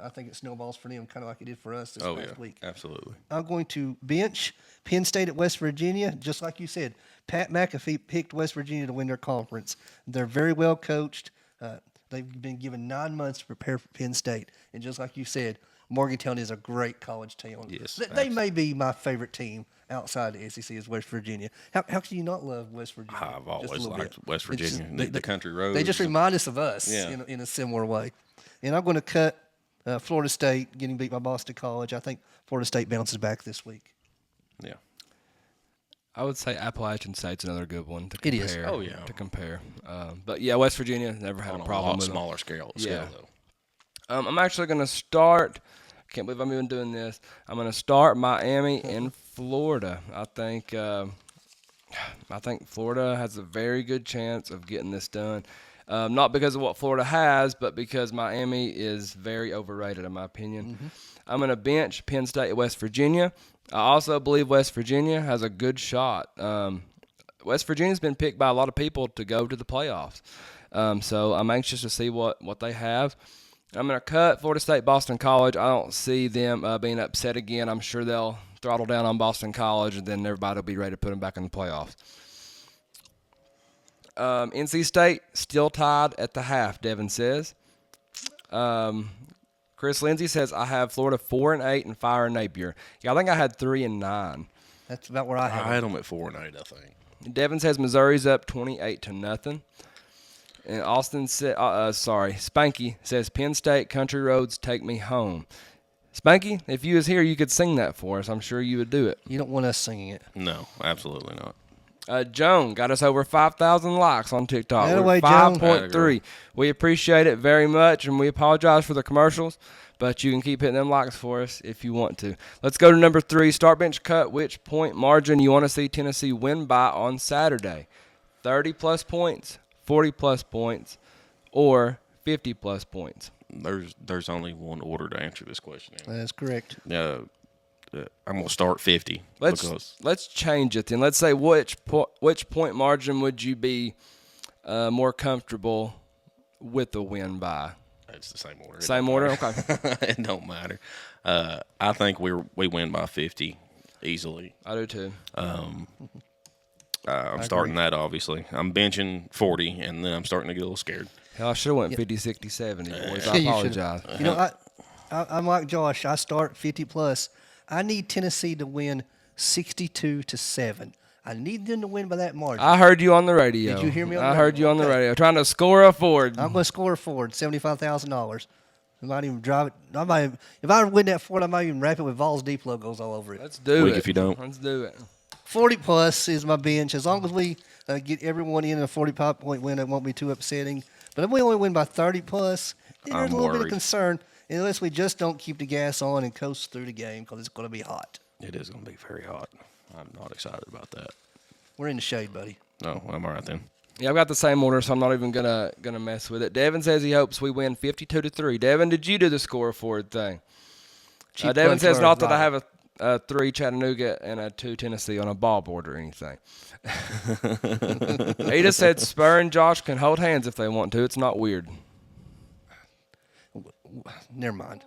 I think it snowballs for them, kind of like it did for us this last week. Absolutely. I'm going to bench Penn State at West Virginia, just like you said. Pat McAfee picked West Virginia to win their conference. They're very well coached. They've been given 9 months to prepare for Penn State. And just like you said, Morgantown is a great college town. Yes, They may be my favorite team outside the SEC is West Virginia. How can you not love West Virginia? I've Just a always little liked bit? West It's Virginia. just- The country roads. They just remind us of us Yeah. in a similar way. And I'm going to cut Florida State getting beat by Boston College. I think Florida State bounces back this week. Yeah. I would say Appalachian State's another good one to It compare. is. Oh, yeah. To compare. But yeah, West Virginia never had On a a problem lot with them. smaller scale Yeah. though. I'm actually going to start. I can't believe I'm even doing this. I'm going to start Miami and Florida. I think Florida has a very good chance of getting this done. Not because of what Florida has, but because Miami is very overrated, in my opinion. I'm going to bench Penn State at West Virginia. I also believe West Virginia has a good shot. West Virginia's been picked by a lot of people to go to the playoffs. So I'm anxious to see what they have. I'm going to cut Florida State, Boston College. I don't see them being upset again. I'm sure they'll throttle down on Boston College, and then everybody will be ready to put them back in the playoffs. NC State still tied at the half, Devin says. Chris Lindsay says, I have Florida 4-8 and Fire and Napier. Yeah, I think I had 3-9. That's about where I I have had it. them at 4-8, I think. Devin says Missouri's up 28-0. And Austin said, Spanky says Penn State Country Roads Take Me Home. Spanky, if you was here, you could sing that for us. I'm sure you would do it. You don't want us singing it. No, absolutely not. Joan got us over 5,000 likes on TikTok. That We're way, Joan. 5.3. We appreciate it very much, and we apologize for the commercials, but you can keep hitting them likes for us if you want to. Let's go to number 3, start bench cut. Which point margin you want to see Tennessee win by on Saturday? 30-plus points, 40-plus points, or 50-plus points? There's only one order to answer this question in. That's correct. I'm going to start 50. Let's change it then. Let's say which point margin would you be more comfortable with the win by? It's the same order. Same order? Okay. It don't matter. I think we win by 50 easily. I do too. I'm starting that, obviously. I'm benching 40, and then I'm starting to get a little scared. Hell, I should have went 50, 60, 70, boys. I You should've. apologize. You know, I'm like Josh. I start 50-plus. I need Tennessee to win 62-7. I need them to win by that margin. I heard you on the radio. Did you hear me on I the heard you on the okay. radio. Trying to score a Ford. I'm going to score a Ford, $75,000. I might even drive it. If I win that Ford, I might even wrap it with Vols Deep logos all over it. Let's do Weak it. if you don't. Let's do it. 40-plus is my bench. As long as we get everyone in a 45-point win, it won't be too upsetting. But if we only win by 30-plus, then there's I'm a little bit of worried. concern, unless we just don't keep the gas on and coast through the game because it's going to be hot. It is going to be very hot. I'm not excited about that. We're in the shade, buddy. No, I'm all right then. Yeah, I've got the same order, so I'm not even gonna mess with it. Devin says he hopes we win 52-3. Devin, did you do the score forward thing? Cheap Devin punch says or not that I rival. have a 3 Chattanooga and a 2 Tennessee on a ball board or anything. Ada said Spur and Josh can hold hands if they want to. It's not weird. Never mind.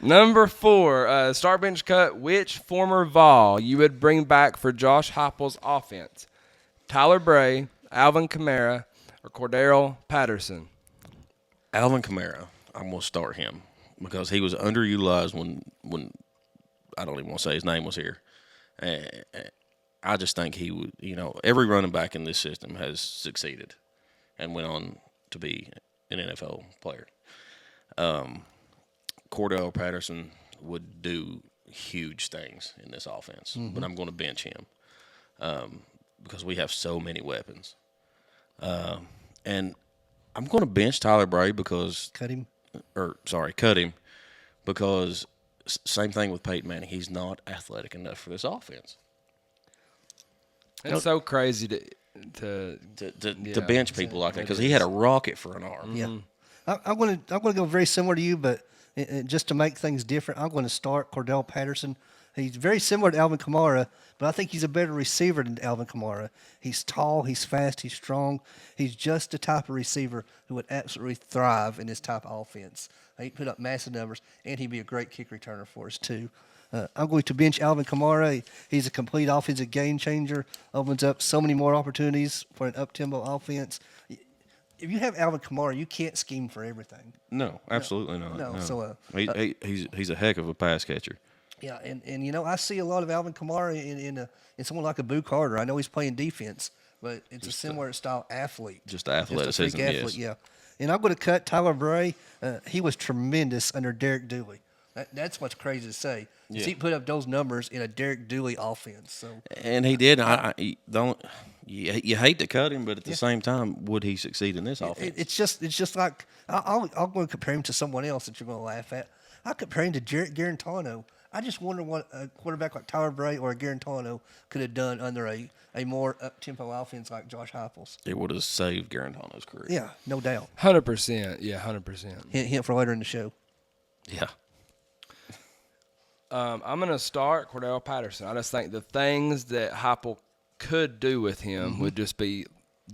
Number 4, start bench cut. Which former Vol you would bring back for Josh Heupel's offense? Tyler Bray, Alvin Kamara, or Cordero Patterson? Alvin Kamara, I'm going to start him because he was underutilized when I don't even want to say his name was here. I just think he would, every running back in this system has succeeded and went on to be an NFL player. Cordell Patterson would do huge things in this offense, but I'm going to bench him because we have so many weapons. And I'm going to bench Tyler Bray because Cut him. cut him because same thing with Peyton Manning. He's not athletic enough for this offense. It's so crazy to bench people like that because he had a rocket for an arm. Yeah. I'm going to go very similar to you, but just to make things different, I'm going to start Cordell Patterson. He's very similar to Alvin Kamara, but I think he's a better receiver than Alvin Kamara. He's tall, he's fast, he's strong. He's just the type of receiver who would absolutely thrive in this type of offense. He'd put up massive numbers, and he'd be a great kick returner for us, too. I'm going to bench Alvin Kamara. He's a complete offensive game changer, opens up so many more opportunities for an up-tempo offense. if you have Alvin Kamara, you can't scheme for everything. No, absolutely not. No, No. so, He's a heck of a pass catcher. Yeah, and you know, I see a lot of Alvin Kamara in someone like a Boo Carter. I know he's playing defense, but it's a similar style athlete. Just the athleticism, Just a freak athlete, yes. yeah. And I'm going to cut Tyler Bray. He was tremendous under Derek Dooley. That's what's crazy to say. Yeah. He put up those numbers in a Derek Dooley offense. So And he did. You hate to cut him, but at the same time, would he succeed in this offense? it's just like I'll go and compare him to someone else that you're going to laugh at. I'll compare him to Jarrett Garantano. I just wonder what a quarterback like Tyler Bray or Garantano could have done under a more up-tempo offense like Josh Heupel's. It would have saved Garantano's career. Yeah, no doubt. 100%. Yeah, 100%. Hint for later in the show. Yeah. I'm going to start Cordell Patterson. I just think the things that Heupel could do with him would just be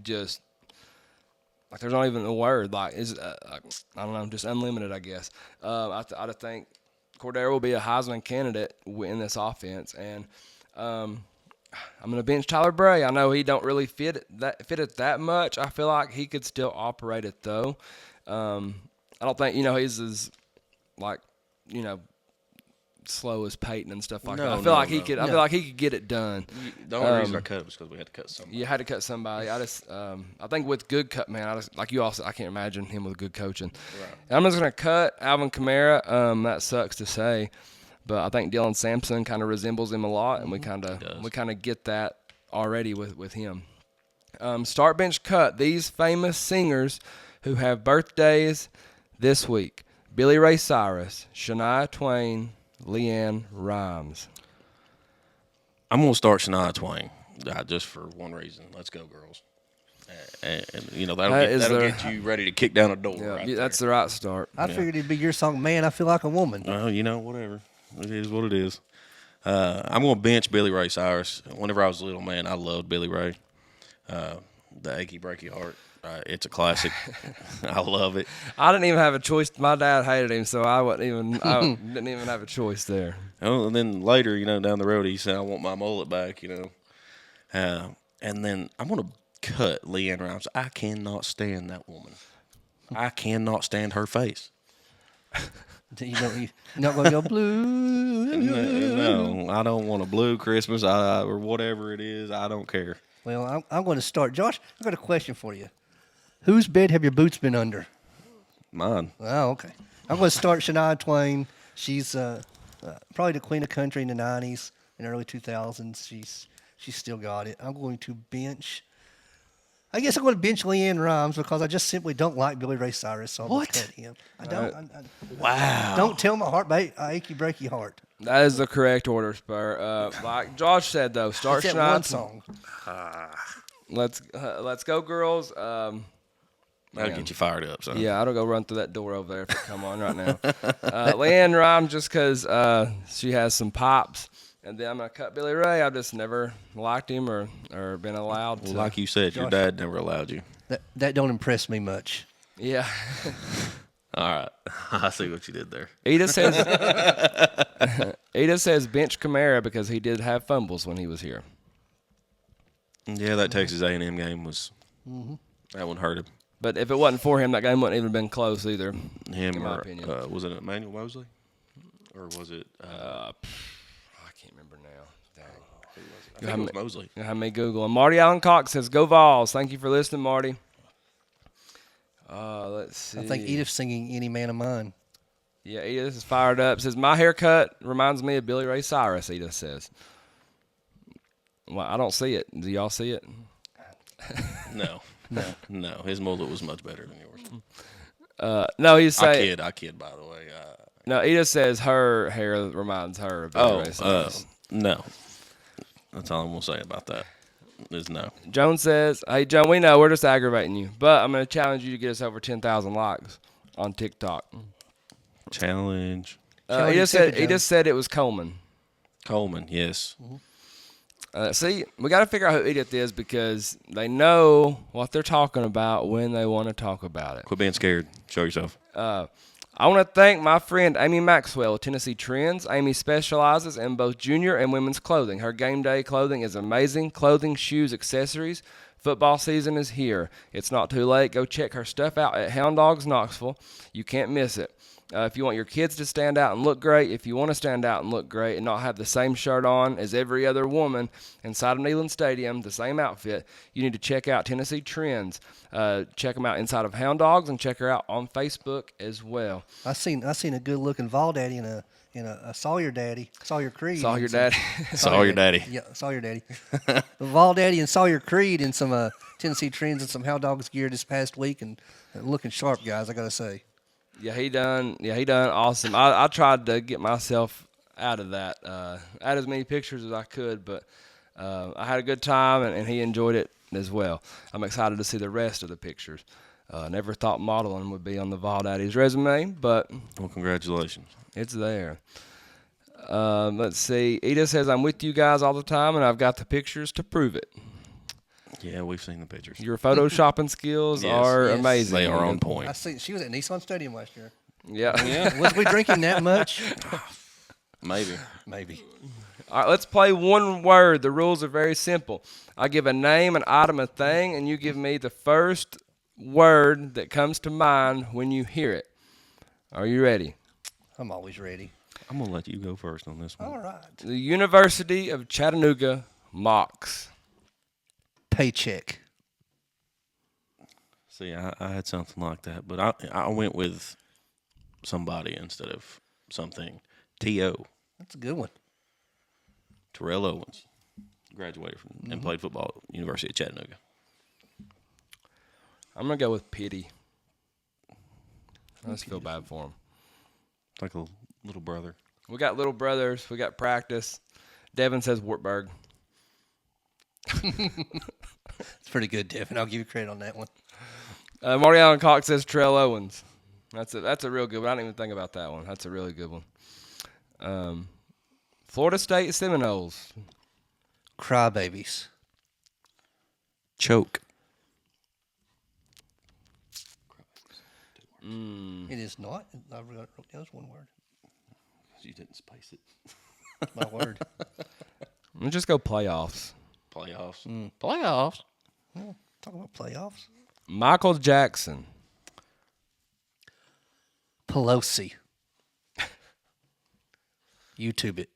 like there's not even a word. Like, I don't know, just unlimited, I guess. I just think Cordero will be a Heisman candidate in this offense, and I'm going to bench Tyler Bray. I know he don't really fit it that much. I feel like he could still operate it though. I don't think he's as slow as Peyton and stuff like that. I feel like he could. I feel like he could get it done. The only reason I cut it was because we had to cut somebody. You had to cut somebody. I think with good cut, man. I can't imagine him with good coaching. Right. And I'm just gonna cut Alvin Kamara. That sucks to say, but I think Dylan Sampson kind of resembles him a lot, and we kind of get that already with him. Start bench cut these famous singers who have birthdays this week: Billy Ray Cyrus, Shania Twain, Leanne Rhymes. I'm going to start Shania Twain just for one reason. Let's go, girls. And that'll get you ready to kick down a door. Yeah, that's the right start. I figured it'd be your song, Man, I Feel Like a Woman. Whatever. It is what it is. I'm going to bench Billy Ray Cyrus. Whenever I was a little man, I loved Billy Ray. The Achy Breaky Heart. It's a classic. I love it. I didn't even have a choice. My dad hated him, so I didn't even have a choice there. Oh, and then later, down the road, he said, "I want my mullet back," And then I'm going to cut Leanne Rhymes. I cannot stand that woman. I cannot stand her face. You're not going to go blue. No, I don't want a blue Christmas or whatever it is. I don't care. Well, I'm going to start. Josh, I've got a question for you. Whose bed have your boots been under? Mine. Oh, okay. I'm going to start Shania Twain. She's probably the queen of country in the 90s and early 2000s. She's still got it. I'm going to bench Leanne Rhymes because I just simply don't like Billy Ray Cyrus, so I'm going to cut him. I don't. Wow. Don't tell my heart, achy breaky heart. That is the correct order, Spur. Like Josh said, though, start It's that Shania. one song. Let's go, girls. That'll get you fired up, son. Yeah, I'll go run through that door over there if it come on right now. Leanne Rhymes, just because she has some pops. And then I'm going to cut Billy Ray. I've just never liked him or been allowed to. Well, like you said, your dad never allowed you. That don't impress me much. Yeah. All right. I see what you did there. Edith says bench Kamara because he did have fumbles when he was here. Yeah, that Texas A&M game was that one hurt him. But if it wasn't for him, that game wouldn't even been close either. Him in my or opinion. was it Emmanuel Mosley, or was it? I can't remember now. Dang. I think it was Mosley. You have me Google. And Marty Allen Cox says, "Go Vols." Thank you for listening, Marty. Let's see. I think Edith's singing "Any Man of Mine." Yeah, Edith is fired up. Says my haircut reminds me of Billy Ray Cyrus. Edith says. Well, I don't see it. Do y'all see it? No. His mullet was much better than yours. No, he's saying. I kid. By the way. No, Edith says her hair reminds her of Billy Ray Cyrus. No. That's all I'm gonna say about that. Is no. Joan says, "Hey, Joan, we know we're just aggravating you, but I'm gonna challenge you to get us over 10,000 likes on TikTok." Challenge. Edith said it was Coleman. Coleman, yes. See, we got to figure out who Edith is because they know what they're talking about when they want to talk about it. Quit being scared. Show yourself. I want to thank my friend Amy Maxwell of Tennessee Trends. Amy specializes in both junior and women's clothing. Her game day clothing is amazing. Clothing, shoes, accessories. Football season is here. It's not too late. Go check her stuff out at Hound Dogs Knoxville. You can't miss it. If you want your kids to stand out and look great, if you want to stand out and look great and not have the same shirt on as every other woman inside of Neyland Stadium, the same outfit, you need to check out Tennessee Trends. Check them out inside of Hound Dogs and check her out on Facebook as well. I seen a good looking Vol Daddy in a Sawyer Creed. Sawyer Daddy. Sawyer Daddy. Yeah, Sawyer Daddy. Vol Daddy and Sawyer Creed in some Tennessee Trends and some Hound Dogs gear this past week, and looking sharp, guys, I gotta say. Yeah, he done awesome. I tried to get myself out of that, add as many pictures as I could, but I had a good time, and he enjoyed it as well. I'm excited to see the rest of the pictures. Never thought modeling would be on the Vol Daddy's resume, but Well, congratulations. it's there. Let's see. Edith says, I'm with you guys all the time, and I've got the pictures to prove it. Yeah, we've seen the pictures. Your photoshopping skills Yes. are Yes. amazing. They are on Edith. point. I see she was at Nissan Stadium last year. Yeah. Was we drinking that much? Maybe. Maybe. All right, let's play one word. The rules are very simple. I give a name, an item, a thing, and you give me the first word that comes to mind when you hear it. Are you ready? I'm always ready. I'm going to let you go first on this one. All right. The University of Chattanooga mocks. Paycheck. See, I had something like that, but I went with somebody instead of something. T.O. That's a good one. Terrell Owens. Graduated from and played football at University of Chattanooga. I'm going to go with pity. I just feel bad for him. It's like a little brother. We got little brothers. We got practice. Devin says Wartburg. It's pretty good, Devin. I'll give you credit on that one. Marty Allen Cox says Terrell Owens. That's a real good one. I didn't even think about that one. That's a really good one. Florida State Seminoles. Crybabies. Choke. It is not. I wrote down as one word. You didn't space it. My word. Let's just go playoffs. Playoffs. Playoffs. Well, talk about playoffs. Michael Jackson. Pelosi. YouTube it.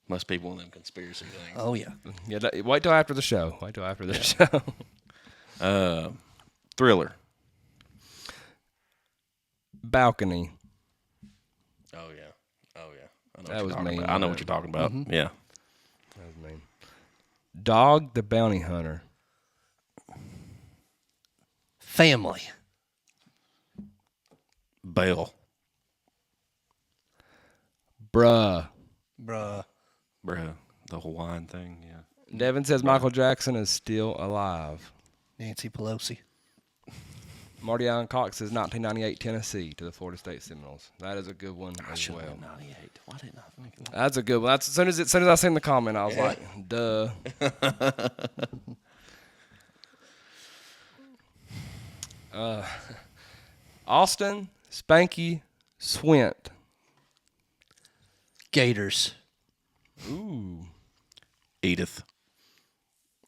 Must be one of them conspiracy things. Oh, yeah. Yeah, wait till after the show. Show. Thriller. Balcony. Oh yeah. I know That was what you're talking mean, about. I know wasn't what it? you're talking about. Yeah. That was mean. Dog the Bounty Hunter. Family. Bell. Bruh. Bruh. Bruh. The Hawaiian thing. Yeah. Devin says Michael Jackson is still alive. Nancy Pelosi. Marty Allen Cox says 1998 Tennessee to the Florida State Seminoles. That is a good one as well. 98. Why didn't I think of that? That's a good one. That's as soon as I seen the comment, I was like, duh. Austin Spanky Swint. Gators. Ooh. Edith.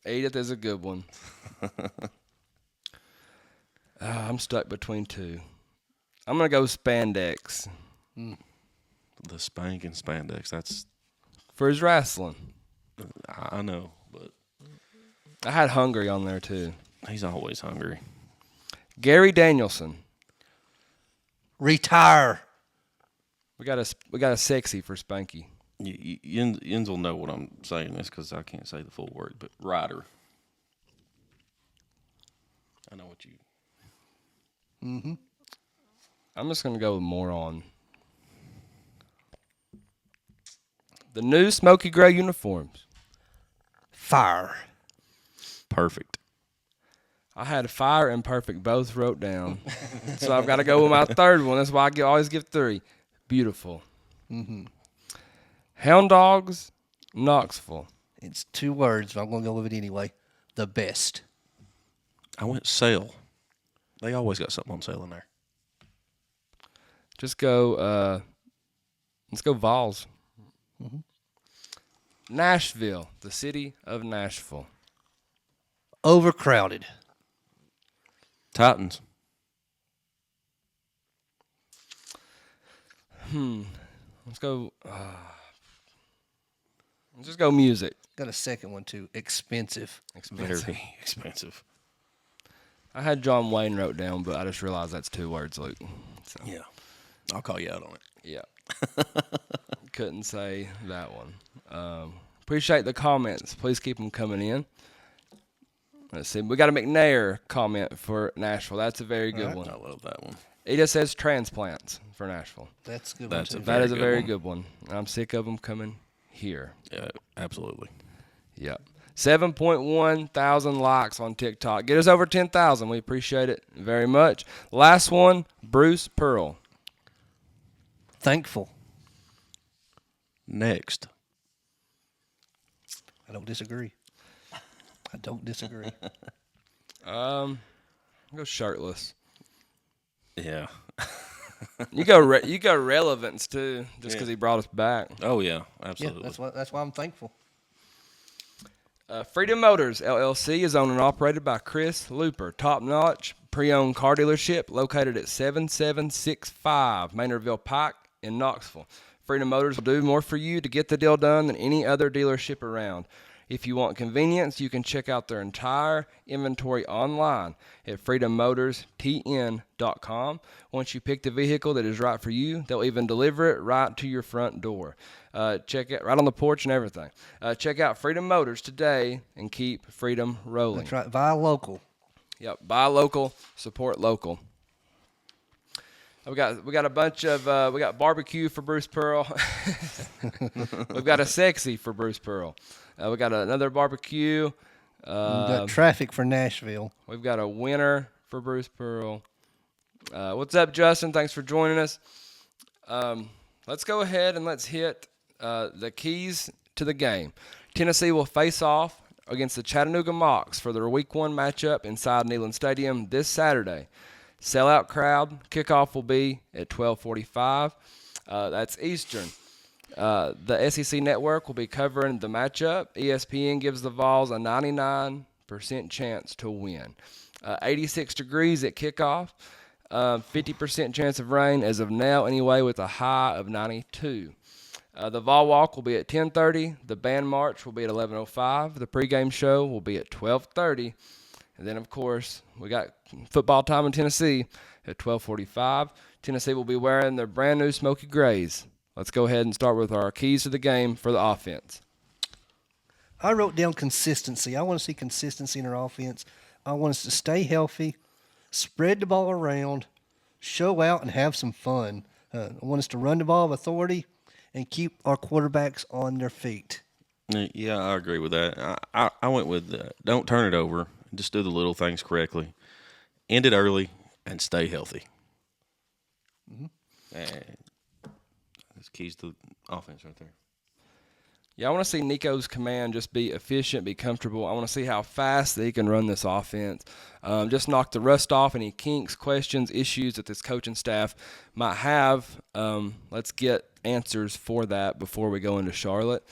Edith is a good one. I'm stuck between two. I'm going to go spandex. The spank and spandex. That's For his wrestling. I know, but I had hungry on there too. he's always hungry. Gary Danielson. Retire. We got a sexy for Spanky. Yins will know what I'm saying this because I can't say the full word, but rider. I know what you. I'm just going to go with moron. The new smoky gray uniforms. Fire. Perfect. I had fire and perfect both wrote down. So I've got to go with my third one. That's why I always give 3. Beautiful. Hound Dogs, Knoxville. It's 2 words, but I'm going to go with it anyway. The best. I went sale. They always got something on sale in there. Just go. Let's go Vols. Mm-hmm. Nashville, the city of Nashville. Overcrowded. Titans. Let's go. Let's just go music. Got a second one too. Expensive. Very expensive. I had John Wayne wrote down, but I just realized that's 2 words, Luke. So, Yeah. I'll call you out on it. yeah. Couldn't say that one. Appreciate the comments. Please keep them coming in. Let's see. We got a McNair comment for Nashville. That's a very good one. I love that one. It just says transplants for Nashville. That's a good That's one too. That is a very one. good one. I'm sick of them coming here. Yeah, absolutely. Yep. 7.1 thousand likes on TikTok. Get us over 10,000. We appreciate it very much. Last one, Bruce Pearl. Thankful. Next. I don't disagree. I don't disagree. I'll go shirtless. Yeah. You go relevance too, just because he brought us back. Oh, yeah, Yeah, absolutely. that's why I'm thankful. Freedom Motors LLC is owned and operated by Chris Looper, top-notch pre-owned car dealership located at 7765 Maynardville Pike in Knoxville. Freedom Motors will do more for you to get the deal done than any other dealership around. If you want convenience, you can check out their entire inventory online at freedommotors.tn.com. Once you pick the vehicle that is right for you, they'll even deliver it right to your front door. Check it right on the porch and everything. Check out Freedom Motors today and keep freedom rolling. That's right. Buy local. Yep, buy local, support local. We got a bunch of we got barbecue for Bruce Pearl. We've got a sexy for Bruce Pearl. We got another barbecue. We've got traffic for Nashville. We've got a winner for Bruce Pearl. What's up, Justin? Thanks for joining us. Let's go ahead and let's hit the keys to the game. Tennessee will face off against the Chattanooga Mocs for their Week 1 matchup inside Neyland Stadium this Saturday. Sellout crowd. Kickoff will be at 12:45. That's Eastern. The SEC Network will be covering the matchup. ESPN gives the Vols a 99% chance to win. 86 degrees at kickoff. 50% chance of rain as of now anyway, with a high of 92. The Vol Walk will be at 10:30. The band march will be at 11:05. The pregame show will be at 12:30. And then, of course, we got football time in Tennessee at 12:45. Tennessee will be wearing their brand new smoky grays. Let's go ahead and start with our keys to the game for the offense. I wrote down consistency. I want to see consistency in our offense. I want us to stay healthy, spread the ball around, show out, and have some fun. I want us to run the ball with authority and keep our quarterbacks on their feet. Yeah, I agree with that. I went with don't turn it over. Just do the little things correctly. End it early and stay healthy. Mm-hmm. And that's keys to the offense right there. Yeah, I want to see Nico's command just be efficient, be comfortable. I want to see how fast that he can run this offense. Just knock the rust off any kinks, questions, issues that this coaching staff might have. Let's get answers for that before we go into Charlotte.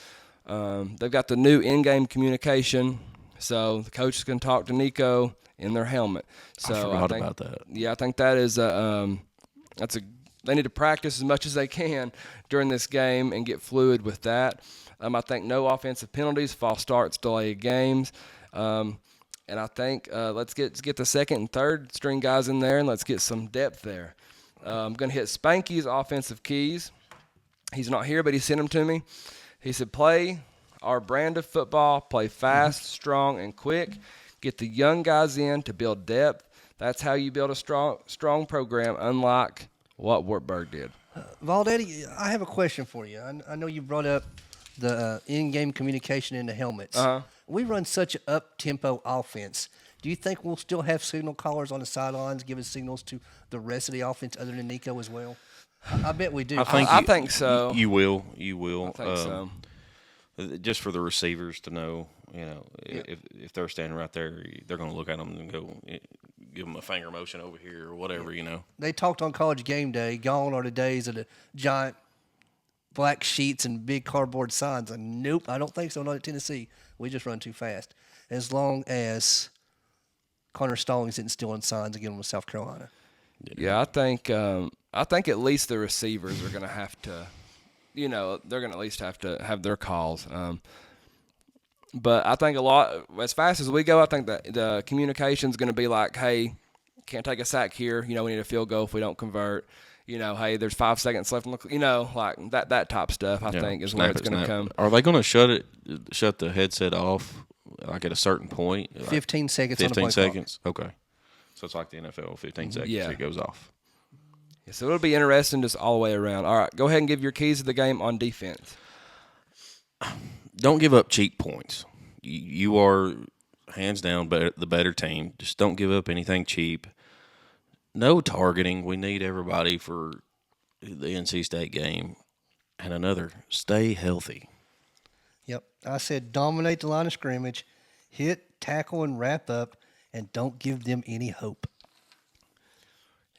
They've got the new in-game communication, so the coaches can talk to Nico in their helmet. So I forgot about that. Yeah, I think that is they need to practice as much as they can during this game and get fluid with that. I think no offensive penalties, false starts, delayed games. And I think let's get the second and third string guys in there, and let's get some depth there. I'm going to hit Spanky's offensive keys. He's not here, but he sent them to me. He said, play our brand of football, play fast, strong, and quick. Get the young guys in to build depth. That's how you build a strong program, unlike what Wartburg did. Valdetti, I have a question for you. I know you brought up the in-game communication in the helmets. We run such an up-tempo offense. Do you think we'll still have signal callers on the sidelines giving signals to the rest of the offense other than Nico as well? I bet we do. I think so. You will. You will. I think so. Just for the receivers to know, if they're standing right there, they're going to look at them and give them a finger motion over here or whatever, you know. They talked on College Game Day. Gone are the days of the giant black sheets and big cardboard signs. And nope, I don't think so. Not at Tennessee. We just run too fast. As long as Connor Stallings isn't stealing signs again with South Carolina. Yeah, I think at least the receivers are going to have to, they're going to at least have to have their calls. But I think as fast as we go, I think that the communication is going to be like, hey, can't take a sack here. We need a field goal if we don't convert. Hey, there's 5 seconds left on the, like that type stuff. I think is where it's going to come. Are they going to shut the headset off like at a certain point? 15 seconds. 15 on the seconds. Okay, so it's like the NFL. 15 seconds. Yeah. It goes off. Yeah, so it'll be interesting just all the way around. All right, go ahead and give your keys to the game on defense. Don't give up cheap points. You are hands down the better team. Just don't give up anything cheap. No targeting. We need everybody for the NC State game. And another, stay healthy. Yep. I said dominate the line of scrimmage, hit, tackle, and wrap up, and don't give them any hope.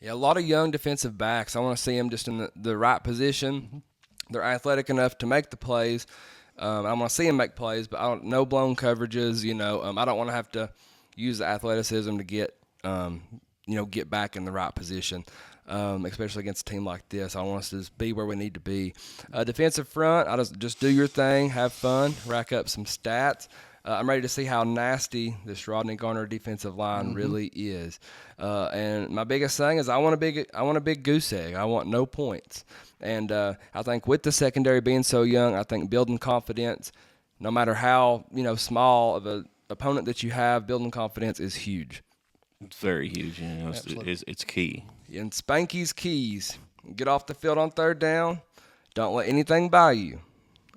Yeah, a lot of young defensive backs. I want to see them just in the right position. They're athletic enough to make the plays. I want to see them make plays, but no blown coverages. I don't want to have to use the athleticism to get back in the right position, especially against a team like this. I want us to just be where we need to be. Defensive front, I just do your thing, have fun, rack up some stats. I'm ready to see how nasty this Rodney Garner defensive line really is. And my biggest thing is I want a big goose egg. I want no points. And I think with the secondary being so young, I think building confidence, no matter how small of an opponent that you have, building confidence is huge. It's very huge. It's key. And Spanky's keys: get off the field on third down. Don't let anything by you,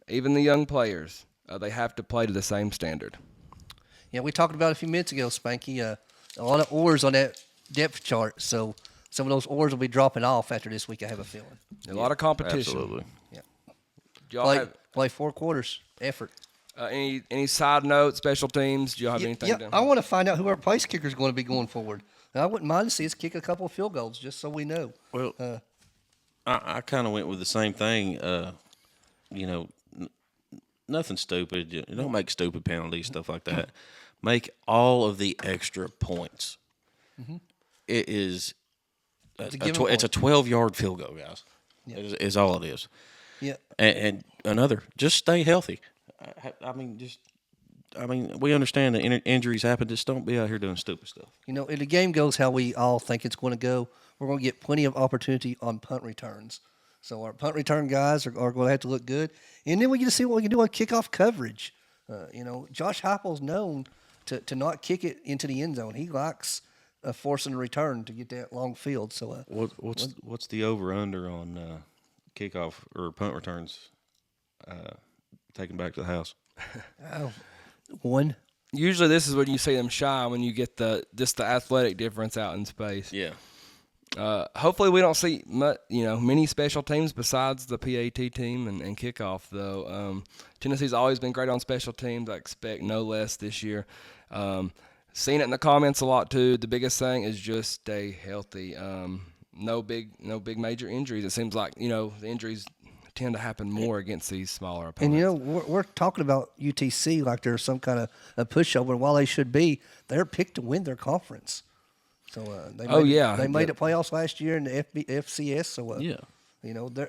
even the young players. They have to play to the same standard. Yeah, we talked about it a few minutes ago, Spanky. A lot of oars on that depth chart, so some of those oars will be dropping off after this week, I have a feeling. A lot of competition. Absolutely. Yeah. Play 4 quarters, effort. Any side notes, special teams? Do y'all have anything? Yeah, I want to find out who our place kicker is going to be going forward. And I wouldn't mind to see us kick a couple of field goals just so we know. Well, I kind of went with the same thing. Nothing stupid. Don't make stupid penalties, stuff like that. Make all of the extra points. It is it's a 12-yard field goal, guys. Yeah. Is all it is. Yeah. And another, just stay healthy. We understand that injuries happen. Just don't be out here doing stupid stuff. If the game goes how we all think it's going to go, we're going to get plenty of opportunity on punt returns. So our punt return guys are going to have to look good. And then we get to see what we can do on kickoff coverage. Josh Heupel's known to not kick it into the end zone. He likes forcing a return to get that long field. So what's the over-under on kickoff or punt returns taken back to the house? 1. Usually this is when you see them shy, when you get the athletic difference out in space. Yeah. Hopefully we don't see many special teams besides the PAT team and kickoff, though. Tennessee's always been great on special teams. I expect no less this year. Seen it in the comments a lot, too. The biggest thing is just stay healthy. No big major injuries. It seems like, the injuries tend to happen more against these smaller opponents. And, we're talking about UTC like there's some kind of a pushover. And while they should be, they're picked to win their conference. So they made it playoffs last year in the FCS. So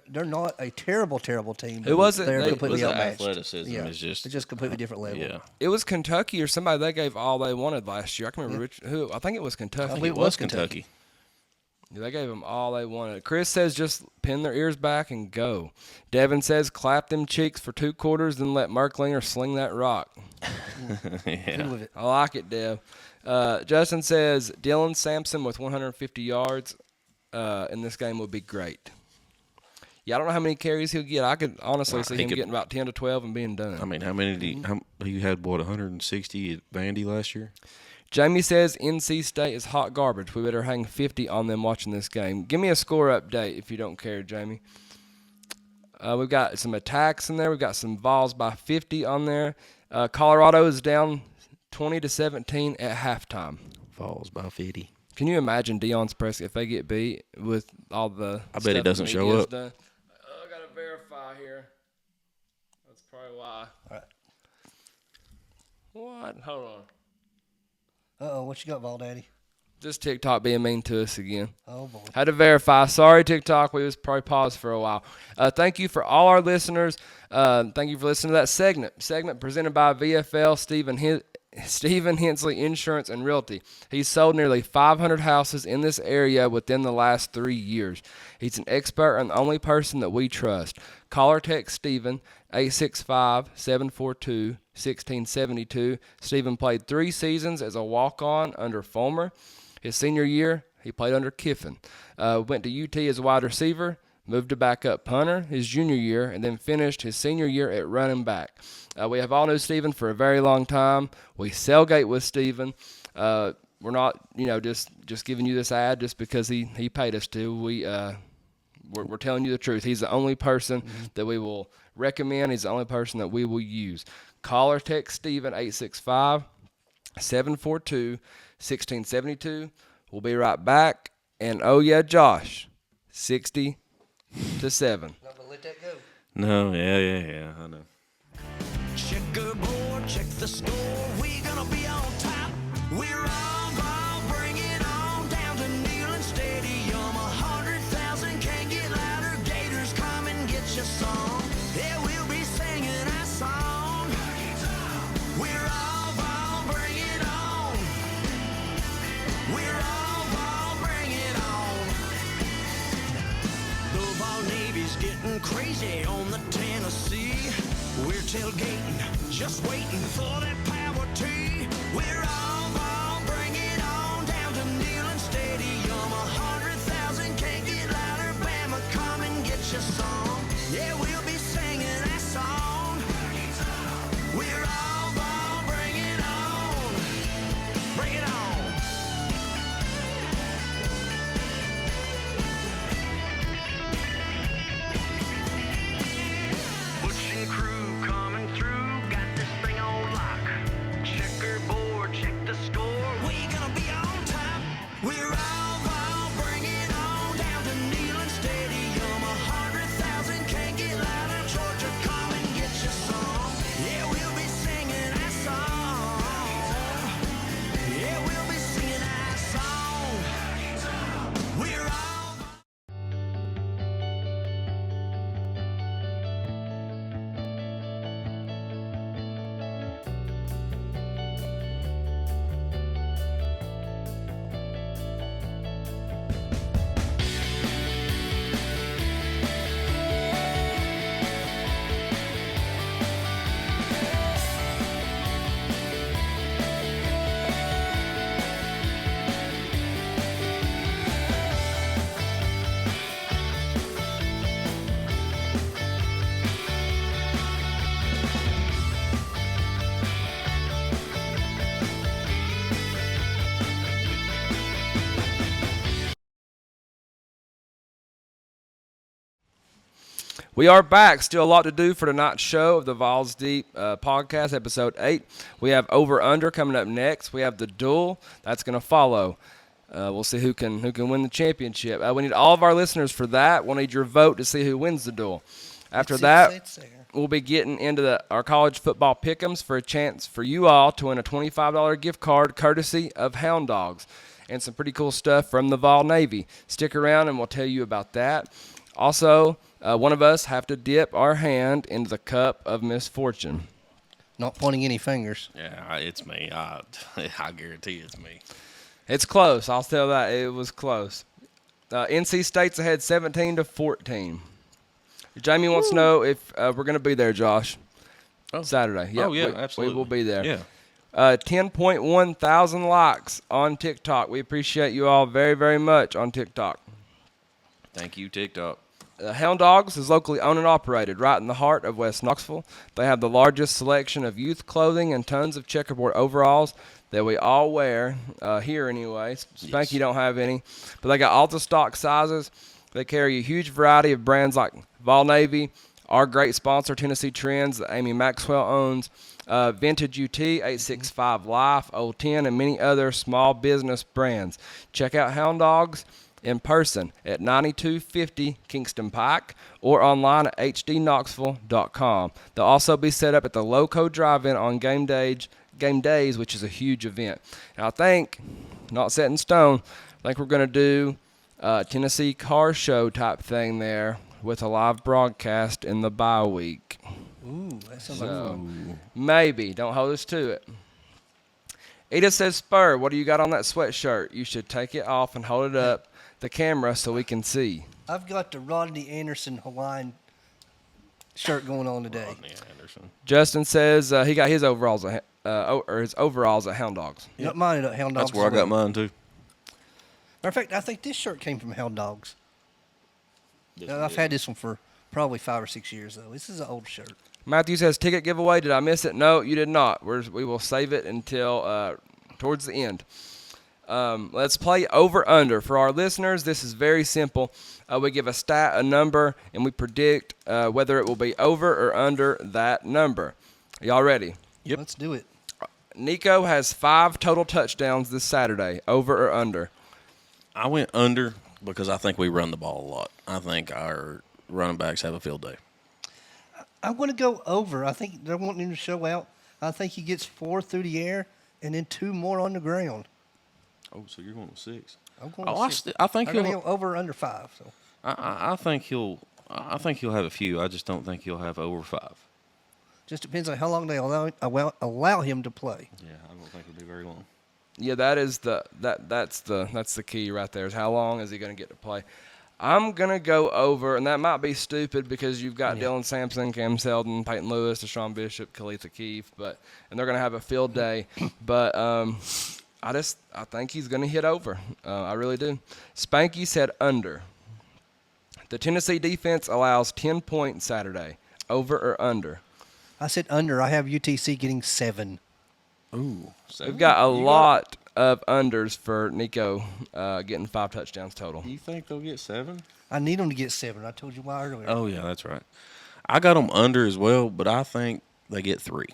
they're not a terrible team. It wasn't. They're completely outmatched. Athleticism is just it's just completely different level. Yeah. It was Kentucky or somebody they gave all they wanted last year. I can remember who. I think it was Kentucky. I believe it was Kentucky. Yeah, they gave them all they wanted. Chris says just pin their ears back and go. Devin says clap them cheeks for 2 quarters, then let Merklinger sling that rock. Yeah. I like it, Dev. Justin says Dylan Sampson with 150 yards in this game would be great. Yeah, I don't know how many carries he'll get. I could honestly see him getting about 10 to 12 and being done. I mean, how many he had, 160 at Vandy last year? Jamie says NC State is hot garbage. We better hang 50 on them watching this game. Give me a score update if you don't care, Jamie. We've got some attacks in there. We've got some Vols by 50 on there. Colorado is down 20-17 at halftime. Vols by 50. Can you imagine Deion's press if they get beat with all the? I bet he doesn't show up. I gotta verify here. That's probably why. All right. What? Hold on. Uh-oh, what you got, Vol Daddy? Just TikTok being mean to us again. Oh, boy. Had to verify. Sorry, TikTok. We was probably paused for a while. Thank you for all our listeners. Thank you for listening to that segment presented by VFL Stephen Hensley Insurance and Realty. He's sold nearly 500 houses in this area within the last 3 years. He's an expert and the only person that we trust. Call or text Stephen 865-742-1672. Stephen played 3 seasons as a walk-on under Fulmer. His senior year, he played under Kiffin. Went to UT as a wide receiver, moved to backup punter his junior year, and then finished his senior year at running back. We have all known Stephen for a very long time. We sailgate with Stephen. We're not, just giving you this ad just because he paid us to. We're telling you the truth. He's the only person that we will recommend. He's the only person that we will use. Call or text Stephen 865-742-1672. We'll be right back. And oh yeah, Josh, 60-7. Not gonna let that go. No, yeah, I know. Checkerboard, check the score. We gonna be on top. We're all ball, bring it on down to Neyland Stadium. 100,000 can't get louder. Gators come and get your song. Yeah, we'll be singing our song. We're all ball, bring it on. We're all ball, bring it on. The Vol Navy's getting crazy on the Tennessee. We're tailgating, just waiting for that power tee. We're all ball, bring it on down to Neyland Stadium. 100,000 can't get louder. Bama, come and get your song. Yeah, we'll be singing that song. We're all ball, bring it on. Bring it on. Butch and crew coming through, got this thing on lock. Checkerboard, check the score. We gonna be on top. We're all ball, bring it on down to Neyland Stadium. 100,000 can't get louder. Georgia, come and get your song. Yeah, we'll be singing our song. Yeah, we'll be singing our song. We're all. We are back. Still a lot to do for tonight's show of the Vols Deep podcast, episode 8. We have Over Under coming up next. We have the Duel. That's going to follow. We'll see who can win the championship. We need all of our listeners for that. We'll need your vote to see who wins the Duel. After that, we'll be getting into our college football pickems for a chance for you all to win a $25 gift card courtesy of Hound Dogs and some pretty cool stuff from the Vol Navy. Stick around and we'll tell you about that. Also, one of us have to dip our hand into the cup of misfortune. Not pointing any fingers. Yeah, it's me. I guarantee it's me. It's close. I'll tell that. It was close. NC State's ahead 17-14. Jamie wants to know if we're going to be there, Josh. Saturday. Yep, absolutely. We will be there. Yeah. 10.1 thousand likes on TikTok. We appreciate you all very, very much on TikTok. Thank you, TikTok. Hound Dogs is locally owned and operated right in the heart of West Knoxville. They have the largest selection of youth clothing and tons of checkerboard overalls that we all wear here anyway. Spanky don't have any. But they got all the stock sizes. They carry a huge variety of brands like Vol Navy, our great sponsor, Tennessee Trends, that Amy Maxwell owns, Vintage UT, 865 Life, Old 10, and many other small business brands. Check out Hound Dogs in person at 9250 Kingston Pike or online at hdknoxville.com. They'll also be set up at the Loco Drive-In on game days, which is a huge event. And I think, not set in stone, I think we're going to do a Tennessee car show type thing there with a live broadcast in the bye week. Ooh, that sounds like fun. Maybe. Don't hold us to it. Edith says, Spur, what do you got on that sweatshirt? You should take it off and hold it up the camera so we can see. I've got the Rodney Anderson Hawaiian shirt going on today. Rodney Anderson. Justin says he got his overalls at Hound Dogs. Not mine at Hound Dogs. That's where I got mine, too. Matter of fact, I think this shirt came from Hound Dogs. I've had this one for probably 5 or 6 years, though. This is an old shirt. Matthew says, ticket giveaway. Did I miss it? No, you did not. We will save it until towards the end. Let's play over-under. For our listeners, this is very simple. We give a stat, a number, and we predict whether it will be over or under that number. Y'all ready? Yep. Let's do it. Nico has 5 total touchdowns this Saturday. Over or under? I went under because I think we run the ball a lot. I think our running backs have a field day. I'm going to go over. I think they're wanting him to show out. I think he gets 4 through the air and then 2 more on the ground. Oh, so you're going with 6? I'm going Oh, with 6. I think I'm going to he'll. go over or under 5. So I think he'll. I think he'll have a few. I just don't think he'll have over 5. just depends on how long they allow him to play. Yeah, I don't think it'll be very long. Yeah, that's the key right there. Is how long is he going to get to play? I'm going to go over, and that might be stupid because you've got Dylan Sampson, Cam Seldon, Peyton Lewis, Deshaun Bishop, Khalif Keefe, and they're going to have a field day. But I think he's going to hit over. I really do. Spanky said under. The Tennessee defense allows 10 points Saturday. Over or under? I said under. I have UTC getting 7. Ooh, We've got a lot of unders for Nico getting 5 touchdowns total. You think they'll get 7? I need them to get 7. I told you why earlier. Oh, yeah, that's right. I got them under as well, but I think they get 3.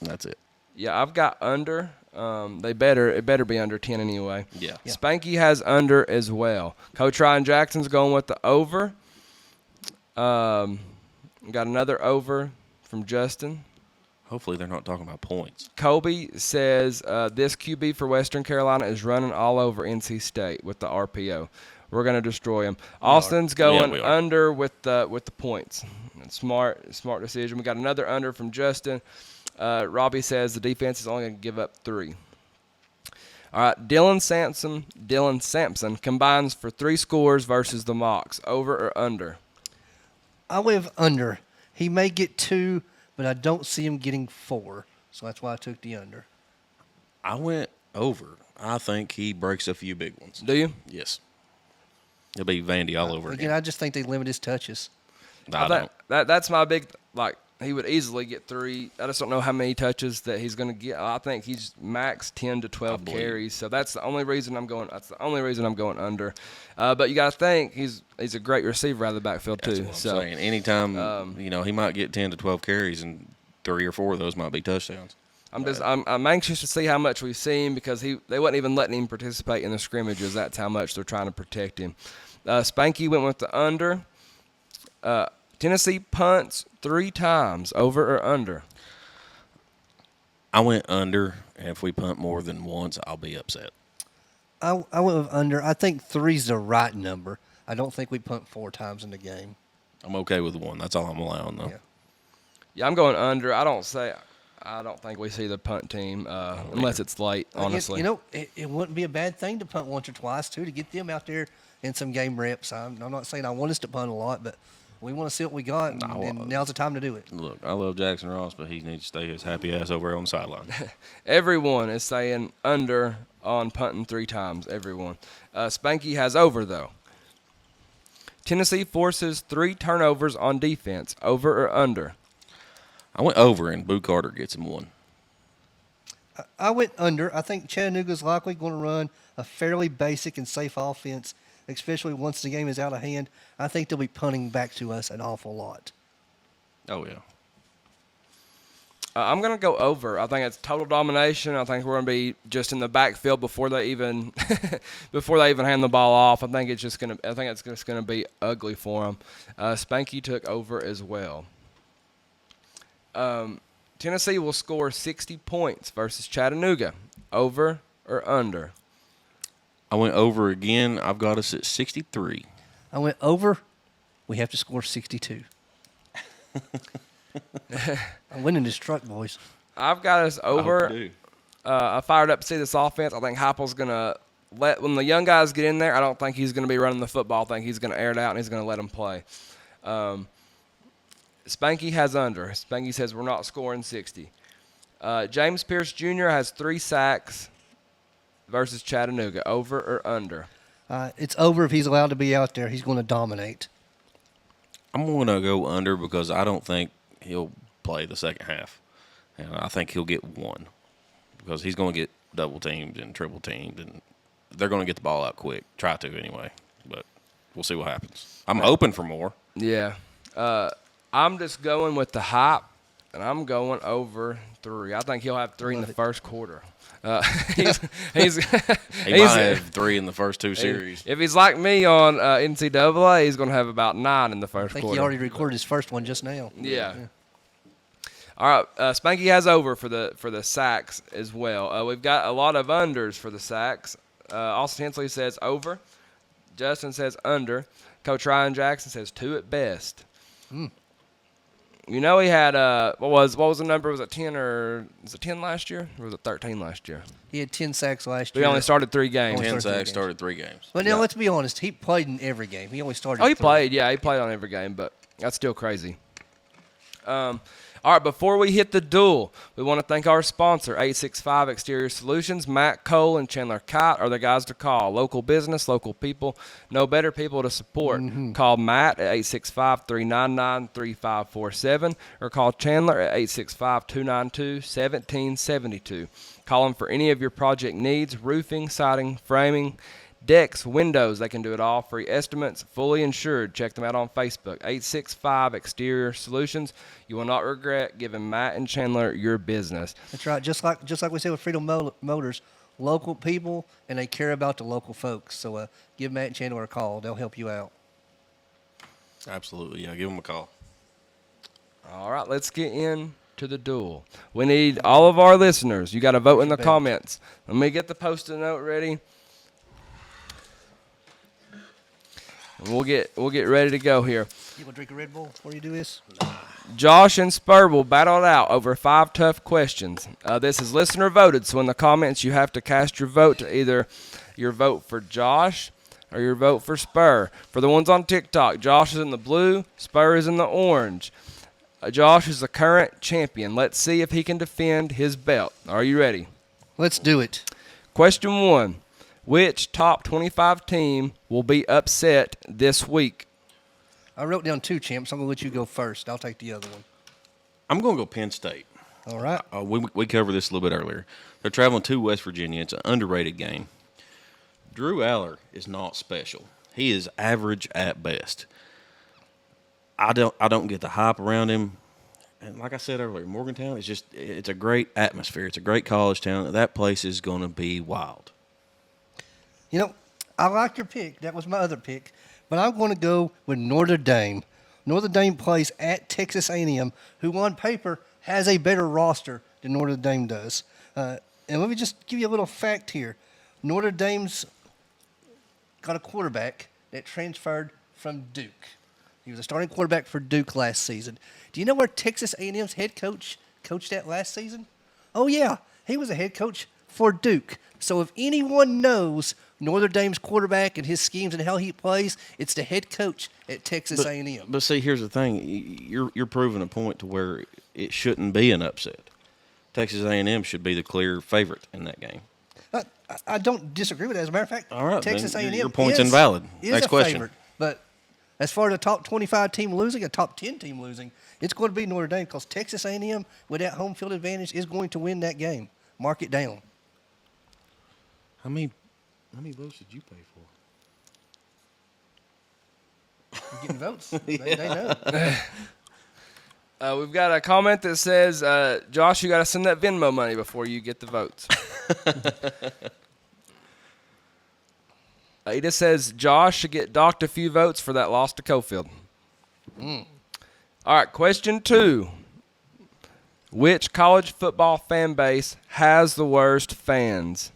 That's it. Yeah, I've got under. It better be under 10 anyway. Yeah. Spanky has under as well. Coach Ryan Jackson's going with the over. Got another over from Justin. Hopefully they're not talking about points. Colby says this QB for Western Carolina is running all over NC State with the RPO. We're going to destroy him. Austin's going under with the points. Smart decision. We got another under from Justin. Robbie says the defense is only going to give up 3. All right, Dylan Sampson combines for 3 scores versus the Mocs. Over or under? I live under. He may get 2, but I don't see him getting 4. So that's why I took the under. I went over. I think he breaks a few big ones. Do you? Yes. It'll be Vandy all over again. I just think they limit his touches. That's my big, he would easily get 3. I just don't know how many touches that he's going to get. I think he's max 10 to 12 carries. So that's the only reason I'm going. That's the only reason I'm going under. But you got to think he's a great receiver out of the backfield too. That's what I'm saying. Anytime he might get 10 to 12 carries, and 3 or 4 of those might be touchdowns. I'm anxious to see how much we see him because they wasn't even letting him participate in the scrimmages. That's how much they're trying to protect him. Spanky went with the under. Tennessee punts 3 times. Over or under? I went under, and if we punt more than once, I'll be upset. I went with under. I think 3's the right number. I don't think we punt 4 times in the game. I'm okay with 1. That's all I'm allowing, though. Yeah, I'm going under. I don't think we see the punt team unless it's late, honestly. It wouldn't be a bad thing to punt once or twice, too, to get them out there in some game reps. I'm not saying I want us to punt a lot, but we want to see what we got, and now's the time to do it. Look, I love Jackson Ross, but he needs to stay his happy ass over on the sideline. Everyone is saying under on punting 3 times. Everyone. Spanky has over, though. Tennessee forces 3 turnovers on defense. Over or under? I went over, and Boo Carter gets him 1. I went under. I think Chattanooga's likely going to run a fairly basic and safe offense, especially once the game is out of hand. I think they'll be punting back to us an awful lot. Oh, yeah. I'm going to go over. I think it's total domination. I think we're going to be just in the backfield before they even hand the ball off. I think it's just going to be ugly for them. Spanky took over as well. Tennessee will score 60 points versus Chattanooga. Over or under? I went over again. I've got us at 63. I went over. We have to score 62. I'm winning this truck, boys. I've got us over. I fired up to see this offense. I think Heupel's going to when the young guys get in there, I don't think he's going to be running the football. I think he's going to air it out and he's going to let them play. Spanky has under. Spanky says we're not scoring 60. James Pierce Jr. has 3 sacks versus Chattanooga. Over or under? It's over if he's allowed to be out there. He's going to dominate. I'm going to go under because I don't think he'll play the second half. And I think he'll get 1 because he's going to get double teamed and triple teamed, and they're going to get the ball out quick. Try to anyway, but we'll see what happens. I'm hoping for more. Yeah. I'm just going with the hype, and I'm going over 3. I think he'll have 3 in the first quarter. He might have 3 in the first 2 series. If he's like me on NCAA, he's going to have about 9 in the first I think quarter. he already recorded his first one just now. Yeah. All right, Spanky has over for the sacks as well. We've got a lot of unders for the sacks. Austin Hensley says over. Justin says under. Coach Ryan Jackson says 2 at best. You know he had what was the number? Was it 10 or was it 10 last year? Or was it 13 last year? He had 10 sacks last But year. he only started 3 games. 10 sacks, started 3 games. But now let's be honest. He played in every game. He only started. Oh, he 3. played. Yeah, he played on every game, but that's still crazy. All right, before we hit the duel, we want to thank our sponsor, 865 Exterior Solutions. Matt Cole and Chandler Kite are the guys to call. Local business, local people, no better people to support. Call Matt at 865-399-3547 or call Chandler at 865-292-1772. Call them for any of your project needs, roofing, siding, framing, decks, windows. They can do it all. Free estimates, fully insured. Check them out on Facebook. 865 Exterior Solutions. You will not regret giving Matt and Chandler your business. That's right. Just like we said with Freedom Motors, local people, and they care about the local folks. So give Matt and Chandler a call. They'll help you out. Absolutely. Yeah, give them a call. All right, let's get into the duel. We need all of our listeners. You got to vote in the comments. Let me get the Post-it note ready. We'll get ready to go here. You want to drink a Red Bull before you do this? Josh and Spur will battle it out over 5 tough questions. This is listener voted, so in the comments you have to cast your vote to either your vote for Josh or your vote for Spur. For the ones on TikTok, Josh is in the blue, Spur is in the orange. Josh is the current champion. Let's see if he can defend his belt. Are you ready? Let's do it. Question 1. Which top 25 team will be upset this week? I wrote down 2 champs. I'm going to let you go first. I'll take the other one. I'm going to go Penn State. All right. We covered this a little bit earlier. They're traveling to West Virginia. It's an underrated game. Drew Aller is not special. He is average at best. I don't get the hype around him. And like I said earlier, Morgantown it's a great atmosphere. It's a great college town. That place is going to be wild. You know, I like your pick. That was my other pick. But I'm going to go with Notre Dame. Notre Dame plays at Texas A&M, who on paper has a better roster than Notre Dame does. And let me just give you a little fact here. Notre Dame's got a quarterback that transferred from Duke. He was a starting quarterback for Duke last season. Do you know where Texas A&M's head coach coached at last season? Oh, yeah. He was a head coach for Duke. So if anyone knows Notre Dame's quarterback and his schemes and how he plays, it's the head coach at Texas A&M. But see, here's the thing: you're proving a point to where it shouldn't be an upset. Texas A&M should be the clear favorite in that game. I don't disagree with that. As a matter of fact, All right, Texas then A&M your point's is, invalid. is Next a question. favorite. But as far as a top 25 team losing, a top 10 team losing, it's going to be Notre Dame because Texas A&M, with that home field advantage, is going to win that game. Mark it down. How many votes did you pay for? You're getting votes. They know. We've got a comment that says, Josh, you got to send that Venmo money before you get the votes. Ada says Josh should get docked a few votes for that loss to Cofield. All right, question 2. Which college football fan base has the worst fans?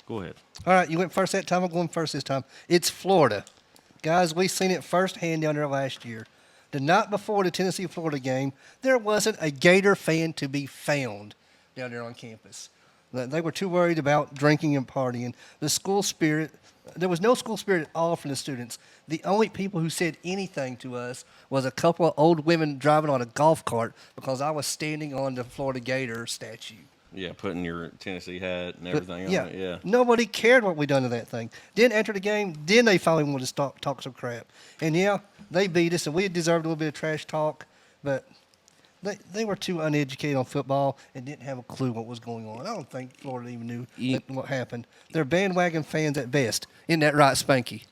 Go ahead. All right, you went first that time. I'm going first this time. It's Florida. Guys, we seen it firsthand down there last year. The night before the Tennessee-Florida game, there wasn't a Gator fan to be found down there on campus. They were too worried about drinking and partying. The school spirit, there was no school spirit at all from the students. The only people who said anything to us was a couple of old women driving on a golf cart because I was standing on the Florida Gator statue. Yeah, putting your Tennessee hat and everything on it. Yeah. Nobody cared what we done to that thing. Then after the game, then they finally wanted to talk some crap. And yeah, they beat us, and we deserved a little bit of trash talk, but they were too uneducated on football and didn't have a clue what was going on. I don't think Florida even knew what happened. They're bandwagon fans at best. Isn't that right, Spanky?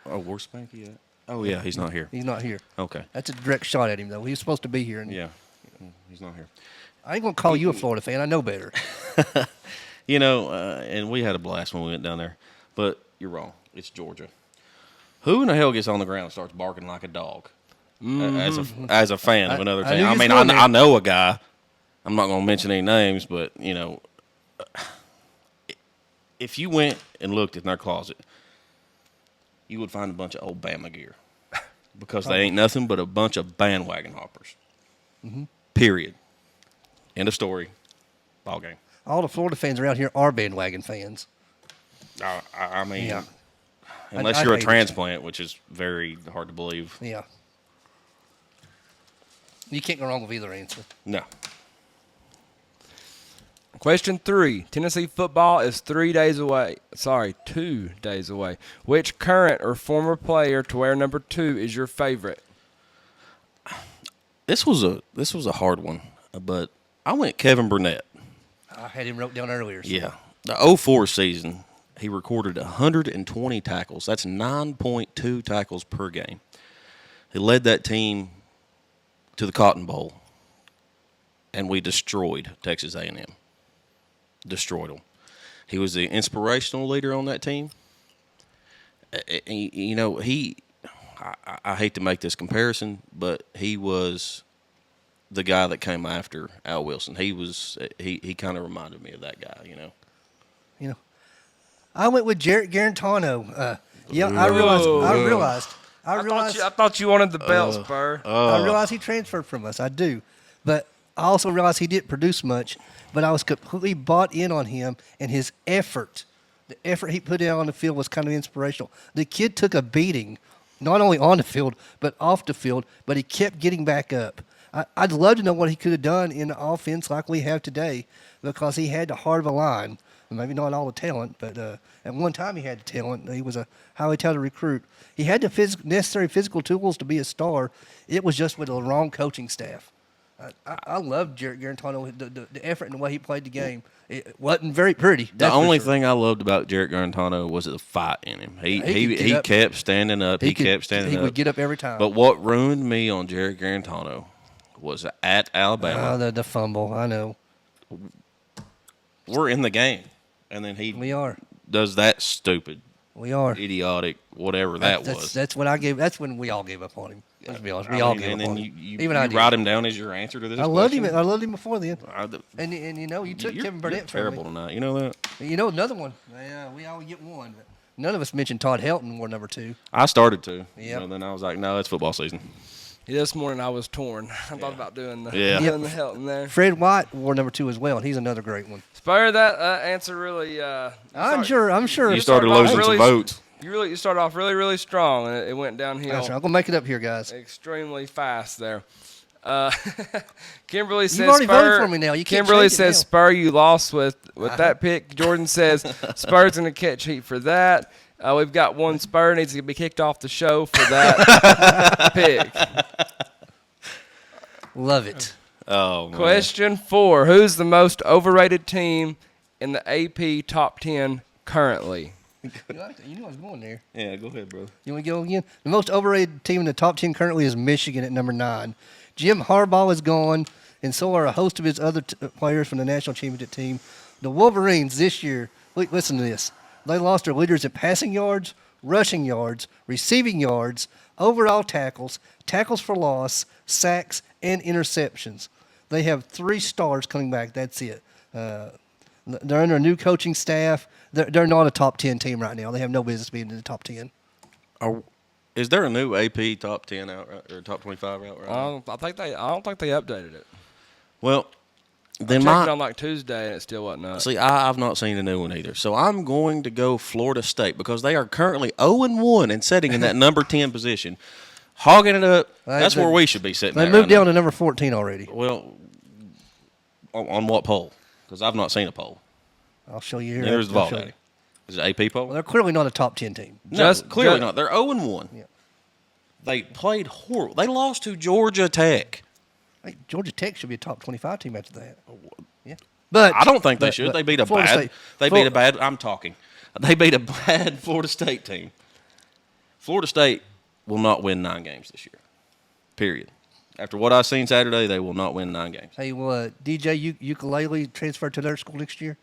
Oh, where's Spanky at? Oh, yeah, he's not here. He's not here. Okay. That's a direct shot at him, though. He was supposed to be here. And Yeah, he's not here. I ain't going to call you a Florida fan. I know better. And we had a blast when we went down there. But you're wrong. It's Georgia. Who in the hell gets on the ground and starts barking like a dog? As a fan of another team. I know a guy. I'm not going to mention any names, but, if you went and looked in their closet, you would find a bunch of old Bama gear because they ain't nothing but a bunch of bandwagon hoppers. Mm-hmm. Period. End of story. Ball game. All the Florida fans around here are bandwagon fans. I mean, Yeah. unless you're a transplant, which is very hard to believe. Yeah. You can't go wrong with either answer. No. Question 3. Tennessee football is 2 days away. Which current or former player to wear number 2 is your favorite? This was a hard one, but I went Kevin Burnett. I had him wrote down earlier. So. Yeah. The 04 season, he recorded 120 tackles. That's 9.2 tackles per game. He led that team to the Cotton Bowl, and we destroyed Texas A&M. Destroyed them. He was the inspirational leader on that team. I hate to make this comparison, but he was the guy that came after Al Wilson. He kind of reminded me of that guy, I went with Jarrett Garantano. I realized. I thought you wanted the belt, Spur. I realized he transferred from us. I do, but I also realized he didn't produce much. But I was completely bought in on him and his effort. The effort he put in on the field was kind of inspirational. The kid took a beating, not only on the field but off the field. But he kept getting back up. I'd love to know what he could have done in the offense like we have today, because he had the heart of a line. Maybe not all the talent, but at one time he had the talent. He was a highly talented recruit. He had the necessary physical tools to be a star. It was just with the wrong coaching staff. I loved Jarrett Garantano, the effort and the way he played the game. It wasn't very pretty. The only thing I loved about Jarrett Garantano was the fight in him. He kept standing up. He kept standing up. He would get up every time. But what ruined me on Jarrett Garantano was at Alabama. The fumble, I know. We're in the game, and then we are. Does that stupid, idiotic, whatever that was. That's when we all gave up on him. Let's be honest. We all gave up on him. Even I write him down as your answer to this I question? loved him before then. And you took Kevin Burnett from terrible me. tonight. You know that? Another one. Yeah, we all get one. But none of us mentioned Todd Helton wore number 2. I started to. Yeah. Then I was like, no, it's football season. This morning I was torn. I thought about doing the Helton there. Fred White wore number 2 as well, and he's another great one. Spur, that answer really. I'm sure. You started losing some votes. You started off really, really strong, and it went downhill. That's right. I'm gonna make it up here, guys. Extremely fast there. Kimberly says, You've already voted for me now. You can't Kimberly change it says, now. Spur, you lost with that pick. Jordan says, Spur's going to catch heat for that. We've got one Spur needs to be kicked off the show for that pick. Love it. Oh, man. Question 4. Who's the most overrated team in the AP Top 10 currently? You know I was going there. Yeah, go ahead, brother. You want to go again? The most overrated team in the top 10 currently is Michigan at number 9. Jim Harbaugh is gone, and so are a host of his other players from the national championship team. The Wolverines this year, listen to this. They lost their leaders at passing yards, rushing yards, receiving yards, overall tackles, tackles for loss, sacks, and interceptions. They have 3 stars coming back. That's it. They're under a new coaching staff. They're not a top 10 team right now. They have no business being in the top 10. Is there a new AP top 10 out right, or top 25 out right I now? don't think they updated it. Well, I then checked it on like Tuesday and it still wasn't up. see, I've not seen a new one either. So I'm going to go Florida State because they are currently 0-1 and sitting in that number 10 position, hogging it up. That's where we should be sitting. They moved down to number 14 already. Well, on what poll? Because I've not seen a poll. I'll show you here. There's the I'll ball show daddy. you. Is it AP poll? Well, they're clearly not a top 10 team. No, clearly not. They're 0-1. Yeah. They played horrible. They lost to Georgia Tech. Hey, Georgia Tech should be a top 25 team after that. Yeah. But I don't think they should. They beat a Florida bad. State- They Flor- beat a bad. I'm talking. They beat a bad Florida State team. Florida State will not win 9 games this year. Period. After what I've seen Saturday, they will not win 9 games. Hey, well, DJ Ukulele transferred to their school next year?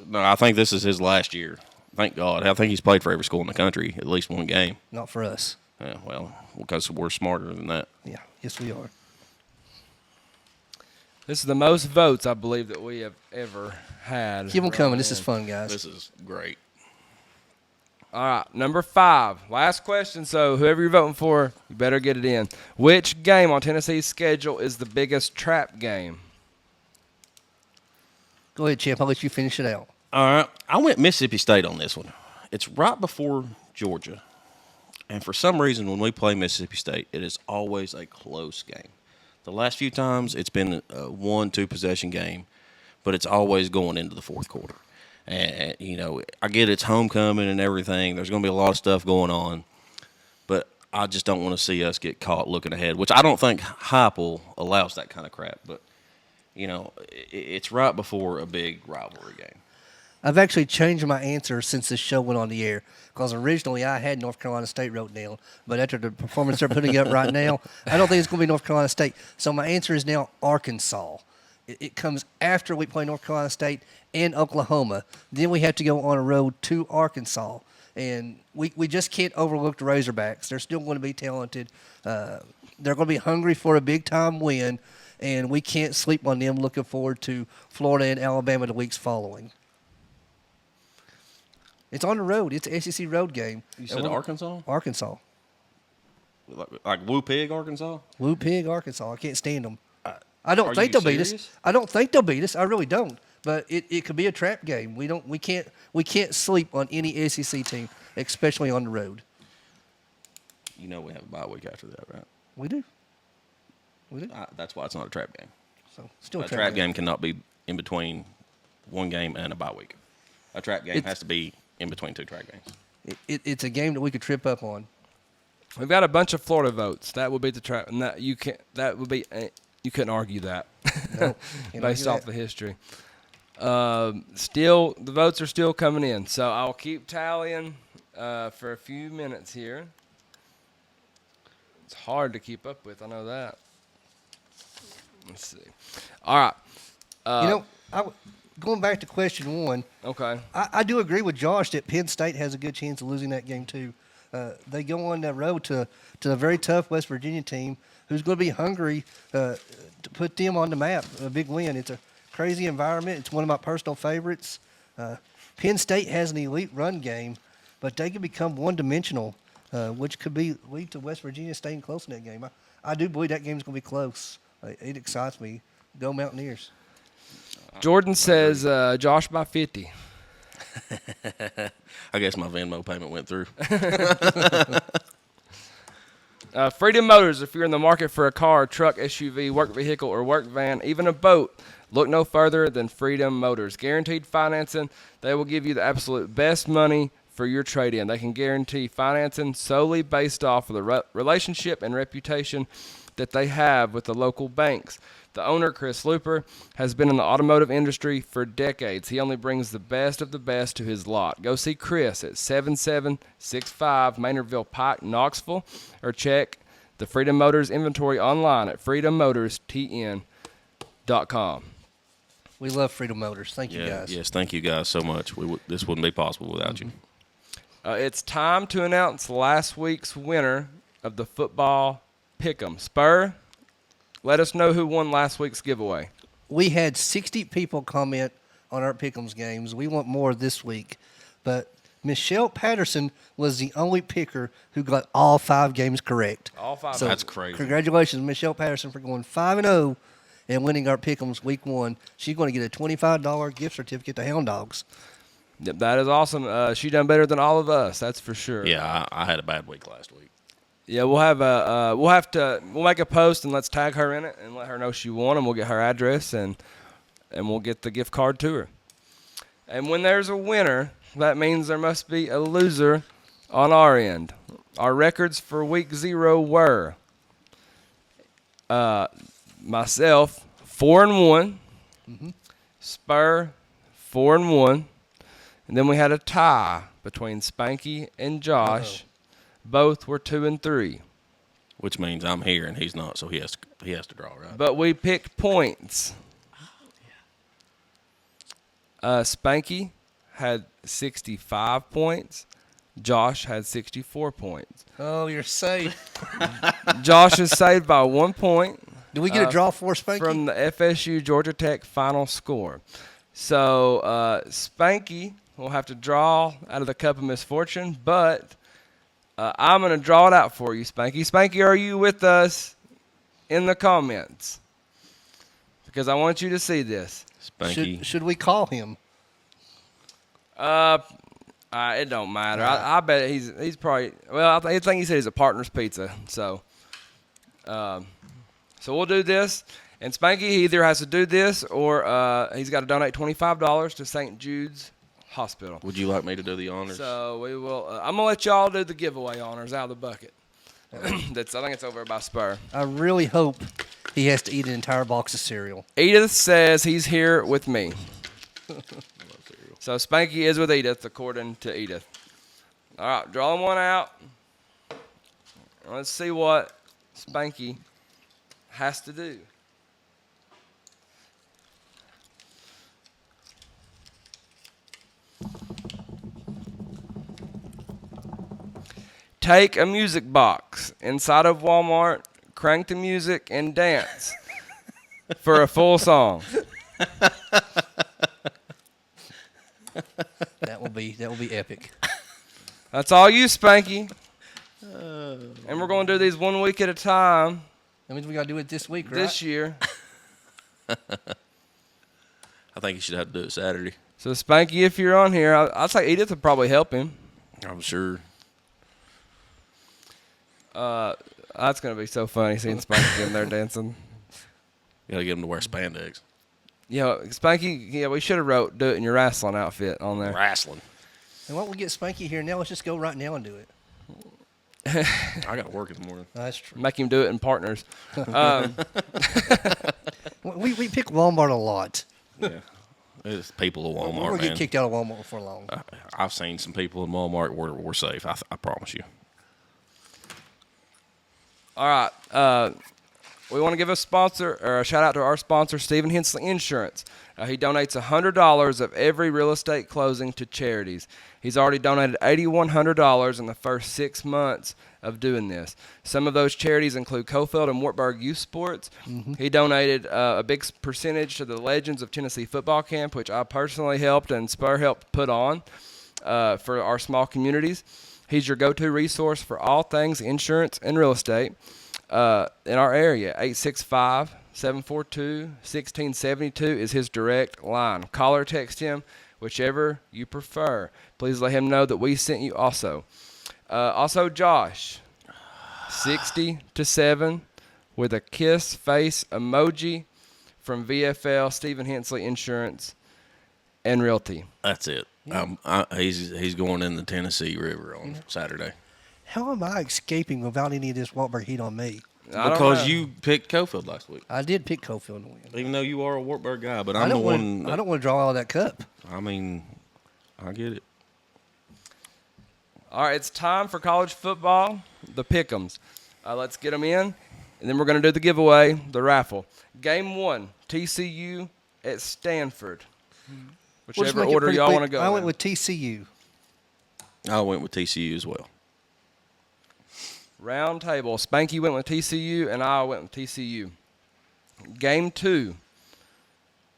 No, I think this is his last year. Thank God. I think he's played for every school in the country, at least one game. Not for us. Yeah, well, because we're smarter than that. Yeah. Yes, we are. This is the most votes I believe that we have ever had. Keep them coming. This is in. fun, guys. This is great. All right, number 5. Last question, so whoever you're voting for, you better get it in. Which game on Tennessee's schedule is the biggest trap game? Go ahead, Champ. I'll let you finish it out. All right. I went Mississippi State on this one. It's right before Georgia. And for some reason, when we play Mississippi State, it is always a close game. The last few times, it's been a 1-2 possession game, but it's always going into the fourth quarter. And, I get it's homecoming and everything. There's going to be a lot of stuff going on. But I just don't want to see us get caught looking ahead, which I don't think Heupel allows that kind of crap. But, it's right before a big rivalry game. I've actually changed my answer since this show went on the air because originally I had North Carolina State wrote down, but after the performance they're putting up right now, I don't think it's going to be North Carolina State. So my answer is now Arkansas. It comes after we play North Carolina State and Oklahoma. Then we have to go on a road to Arkansas. And we just can't overlook the Razorbacks. They're still going to be talented. They're going to be hungry for a big-time win, and we can't sleep on them looking forward to Florida and Alabama the weeks following. It's on the road. It's an SEC road game. You said Arkansas? Arkansas. Like Woo Pig, Arkansas? Woo Pig, Arkansas. I can't stand them. I don't Are think you they'll beat serious? us. I don't think they'll beat us. I really don't. But it could be a trap game. We can't sleep on any SEC team, especially on the road. We have a bye week after that, right? We do. That's why it's not a trap game. So still A trap game cannot be in between one game and a bye week. A trap game has to be in between 2 trap games. It's a game that we could trip up on. We've got a bunch of Florida votes. That would be the trap, and you couldn't argue that No, based off the history. Still, the votes are still coming in, so I'll keep tallying for a few minutes here. It's hard to keep up with. I know that. Let's see. All right. Going back to question 1, Okay. I do agree with Josh that Penn State has a good chance of losing that game too. They go on that road to a very tough West Virginia team who's going to be hungry to put them on the map. A big win. It's a crazy environment. It's one of my personal favorites. Penn State has an elite run game, but they can become one-dimensional, which could lead to West Virginia staying close in that game. I do believe that game's going to be close. It excites me. Go Mountaineers. Jordan says Josh by 50. I guess my Venmo payment went through. Freedom Motors, if you're in the market for a car, truck, SUV, work vehicle, or work van, even a boat, look no further than Freedom Motors. Guaranteed financing. They will give you the absolute best money for your trade-in. They can guarantee financing solely based off of the relationship and reputation that they have with the local banks. The owner, Chris Looper, has been in the automotive industry for decades. He only brings the best of the best to his lot. Go see Chris at 7765 Maynardville Pike, Knoxville, or check the Freedom Motors inventory online at freedommotorstn.com. We love Freedom Motors. Thank you, guys. Yes, thank you guys so much. This wouldn't be possible without you. It's time to announce last week's winner of the football Pickem. Spur, let us know who won last week's giveaway. We had 60 people comment on our Pick'ems games. We want more this week. But Michelle Patterson was the only picker who got all 5 games correct. All 5. So That's crazy. Congratulations, Michelle Patterson, for going 5-0 and winning our Pick'ems week 1. She's going to get a $25 gift certificate to Hound Dogs. Yep, that is awesome. She done better than all of us, that's for sure. Yeah, I had a bad week last week. Yeah, we'll make a post and let's tag her in it and let her know she won, and we'll get her address and we'll get the gift card to her. And when there's a winner, that means there must be a loser on our end. Our records for week 0 were myself 4-1, Spur 4-1, and then we had a tie between Spanky and Josh. Both were 2-3. Which means I'm here and he's not, so he has to draw, right? But we picked points. Spanky had 65 points. Josh had 64 points. Oh, you're safe. Josh is saved by 1 point. Do we get a draw for Spanky? From the FSU Georgia Tech final score. So Spanky will have to draw out of the Cup of Misfortune, but I'm going to draw it out for you, Spanky. Spanky, are you with us in the comments? Because I want you to see this. Spanky. Should we call him? It don't matter. I bet he's probably, well, I think he said he's a Partner's Pizza. So we'll do this. And Spanky, he either has to do this or he's got to donate $25 to St. Jude's Hospital. Would you like me to do the honors? So we will. I'm gonna let y'all do the giveaway honors out of the bucket. I think it's over by Spur. I really hope he has to eat an entire box of cereal. Edith says he's here with me. So Spanky is with Edith, according to Edith. All right, drawing one out. Let's see what Spanky has to do. Take a music box inside of Walmart, crank the music, and dance for a full song. That will be epic. That's all you, Spanky. And we're going to do these 1 week at a time. That means we got to do it this week, right? This year. I think you should have to do it Saturday. So, Spanky, if you're on here, I'd say Edith would probably help him. I'm sure. That's going to be so funny seeing Spanky in there dancing. You got to get him to wear spandex. Spanky, we should have wrote "Do it in your wrestling outfit" on there. Wrestling. And why don't we get Spanky here now? Let's just go right now and do it. I got to work in the morning. That's true. Make him do it in partners. We pick Walmart a lot. Yeah. It's people at Walmart, We're going to man. get kicked out of Walmart before long. I've seen some people in Walmart where we're safe. I promise you. All right. We want to give a shout out to our sponsor, Stephen Hensley Insurance. He donates $100 of every real estate closing to charities. He's already donated $8,100 in the first 6 months of doing this. Some of those charities include Cofield and Wartburg Youth Sports. Mm-hmm. He donated a big percentage to the Legends of Tennessee Football Camp, which I personally helped and Spur helped put on for our small communities. He's your go-to resource for all things insurance and real estate in our area. 865-742-1672 is his direct line. Call or text him, whichever you prefer. Please let him know that we sent you also. Also, Josh, 60-7 with a kiss face emoji from VFL, Stephen Hensley Insurance and Realty. That's it. He's going in the Tennessee River on Saturday. How am I escaping without any of this Waltburg heat on me? I don't Because know. you picked Cofield last week. I did pick Cofield to win. Even though you are a Wartburg guy, but I I'm the don't one. want. I don't want to draw all that cup. I mean, I get it. All right, it's time for college football, the Pickems. Let's get them in, and then we're going to do the giveaway, the raffle. Game 1, TCU at Stanford. We'll just Whichever make it order pretty y'all quick. want to go I in. went with TCU. I went with TCU as well. Round table. Spanky went with TCU, and I went with TCU. Game 2,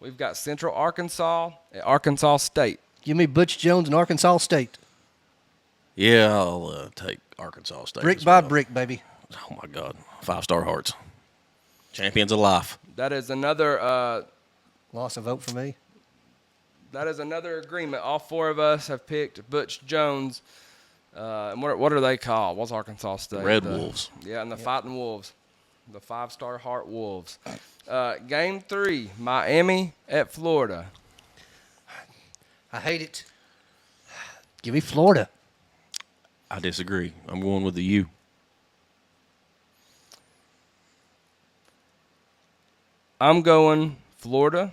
we've got Central Arkansas at Arkansas State. Give me Butch Jones and Arkansas State. Yeah, I'll take Arkansas State. Brick as by well. brick, baby. Oh my God, 5-star hearts, champions of life. That is another Lost a vote for me. That is another agreement. All 4 of us have picked Butch Jones. And what are they called? What's Arkansas State? Red Wolves. Yeah, and the Fighting Wolves. The 5-star Heart Wolves. Game 3, Miami at Florida. I hate it. Give me Florida. I disagree. I'm going with the U. I'm going Florida.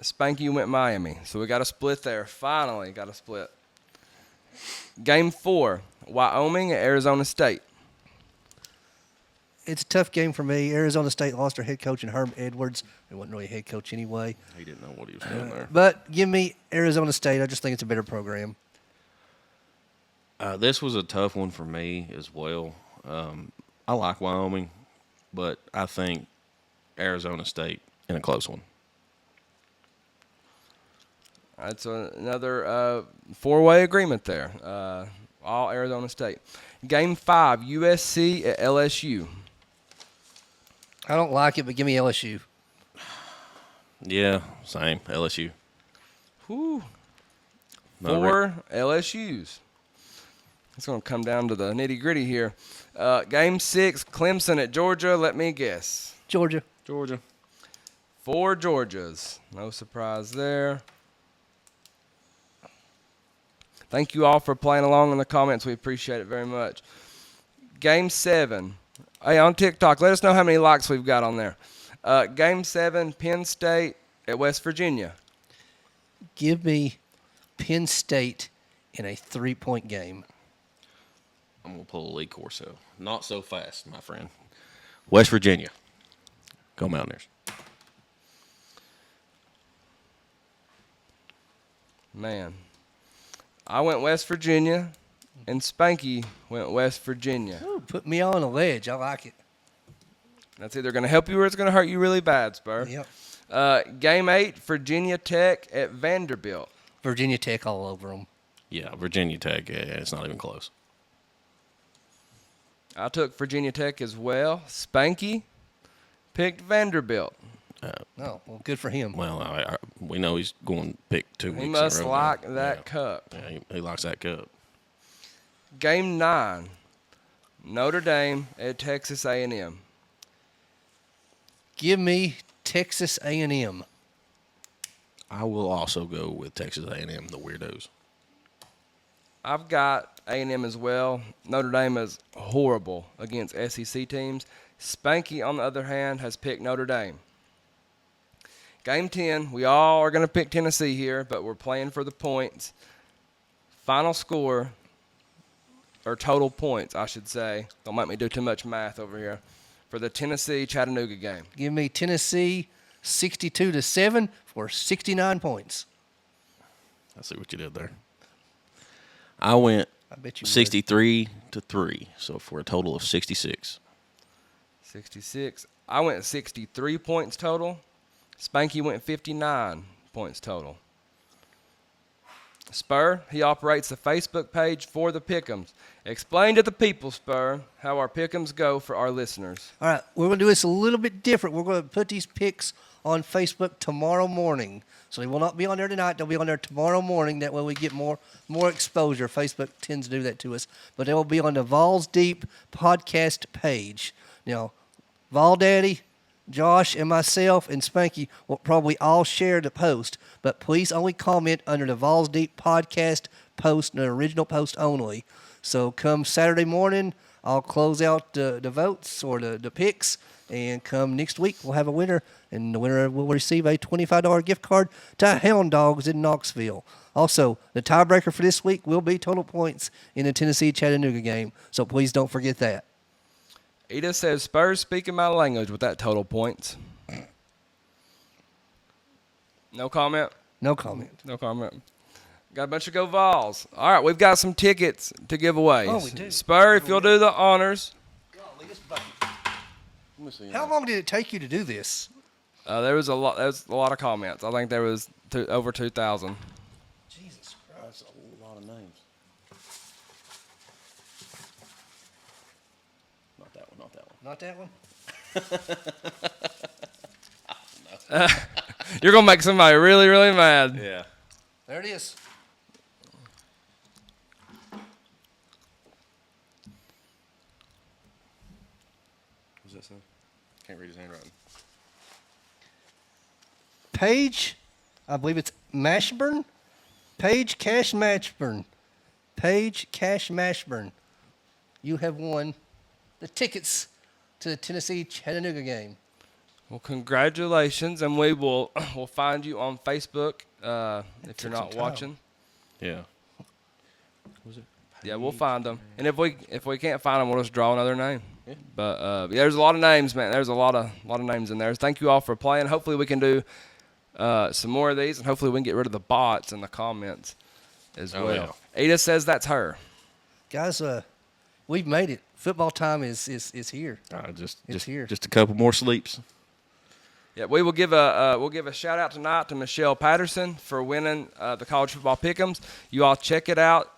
Spanky went Miami. So we got a split there. Finally got a split. Game 4, Wyoming at Arizona State. It's a tough game for me. Arizona State lost their head coach in Herb Edwards. He wasn't really a head coach anyway. He didn't know what he was doing there. But give me Arizona State. I just think it's a better program. This was a tough one for me as well. I like Wyoming, but I think Arizona State in a close one. That's another 4-way agreement there. All Arizona State. Game 5, USC at LSU. I don't like it, but give me LSU. Yeah, same. LSU. Whew. No, 4 LSUs. It's going to come down to the nitty-gritty here. Game 6, Clemson at Georgia. Let me guess. Georgia. Georgia. 4 Georgias. No surprise there. Thank you all for playing along in the comments. We appreciate it very much. Game 7. Hey, on TikTok, let us know how many likes we've got on there. Game 7, Penn State at West Virginia. Give me Penn State in a 3-point game. I'm going to pull a Lee Corso. Not so fast, my friend. West Virginia. Go Mountaineers. Man. I went West Virginia, and Spanky went West Virginia. Ooh, put me on a ledge. I like it. That's either going to help you or it's going to hurt you really bad, Spur. Yep. Game 8, Virginia Tech at Vanderbilt. Virginia Tech all over them. Yeah, Virginia Tech. Yeah, it's not even close. I took Virginia Tech as well. Spanky picked Vanderbilt. Oh, well, good for him. Well, we know he's going to pick 2 weeks He in must a row like now. that Yeah. cup. Yeah, he likes that cup. Game 9, Notre Dame at Texas A&M. Give me Texas A&M. I will also go with Texas A&M, the weirdos. I've got A&M as well. Notre Dame is horrible against SEC teams. Spanky, on the other hand, has picked Notre Dame. Game 10, we all are going to pick Tennessee here, but we're playing for the points. Final score, or total points, I should say. Don't make me do too much math over here. For the Tennessee-Chattanooga game. Give me Tennessee 62-7 for 69 points. I see what you did there. I went I bet you 63-3, so for a total of 66. 66. I went 63 points total. Spanky went 59 points total. Spur, he operates the Facebook page for the Pickems. Explain to the people, Spur, how our Pickems go for our listeners. All right, we're going to do this a little bit different. We're going to put these picks on Facebook tomorrow morning. So they will not be on there tonight. They'll be on there tomorrow morning. That way we get more exposure. Facebook tends to do that to us. But they will be on the Vols Deep podcast page. Now, Vol Daddy, Josh, and myself, and Spanky will probably all share the post. But please only comment under the Vols Deep podcast post, the original post only. So come Saturday morning, I'll close out the votes or the picks, and come next week we'll have a winner, and the winner will receive a $25 gift card to Hound Dogs in Knoxville. Also, the tiebreaker for this week will be total points in the Tennessee-Chattanooga game, so please don't forget that. Edith says, Spurs speaking my language with that total points. No comment? No comment. No comment. Got a bunch of Go Vols. All right, we've got some tickets to give away. Oh, we do. Spur, if you'll do the honors. How long did it take you to do this? There was a lot of comments. I think there was over 2,000. Jesus Christ. That's a lot of names. Not that one, not that one. Not that one? You're going to make somebody really, really mad. Yeah. There it is. What's that say? Can't read his handwriting. Paige, I believe it's Mashburn. Paige Cash Mashburn. Paige Cash Mashburn. You have won the tickets to the Tennessee-Chattanooga game. Well, congratulations, and we'll find you on Facebook if you're not some time. watching. Yeah. Was it? Yeah, we'll find them, and if we can't find them, we'll just draw another name. Yeah. But there's a lot of names, man. There's a lot of names in there. Thank you all for playing. Hopefully, we can do some more of these, and hopefully, we can get rid of the bots in the comments as well. Yeah. Ada says that's her. Guys, we've made it. Football time is here. Just here. Just a couple more sleeps. Yeah, we will give a shout out tonight to Michelle Patterson for winning the college football pick'ems. You all check it out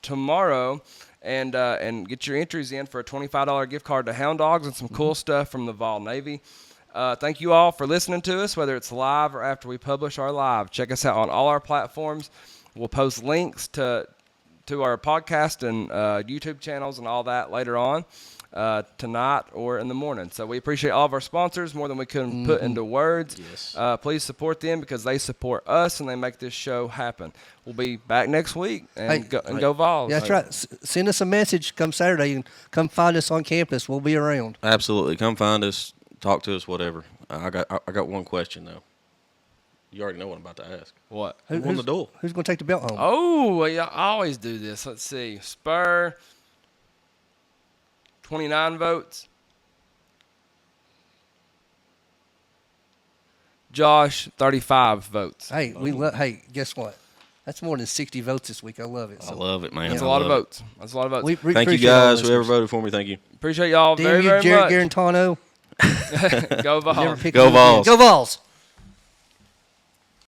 tomorrow, and get your entries in for a $25 gift card to Hound Dogs and some cool stuff from the Vol Navy. Thank you all for listening to us, whether it's live or after we publish our live. Check us out on all our platforms. We'll post links to our podcast and YouTube channels and all that later on. Tonight or in the morning. So we appreciate all of our sponsors more than we could put into words. Yes. Please support them because they support us and they make this show happen. We'll be back next week and go Vols. Yeah, that's right. Send us a message come Saturday. You can come find us on campus. We'll be around. Absolutely. Come find us. Talk to us. Whatever. I got one question though. You already know what I'm about to ask. What? Who won the duel? Who's going to take the belt home? Oh, yeah, I always do this. Let's see. Spur, 29 votes. Josh, 35 votes. Hey, hey, guess what? That's more than 60 votes this week. I love it. I love it, man. That's I a lot of love it. votes. That's a lot of votes. We Thank you appreciate all guys, the whoever listeners. voted for me. Thank you. Appreciate y'all Damn very, you, very Jared much. Garantano. Go Never Vols. pick Go them again. Vols. Go Vols.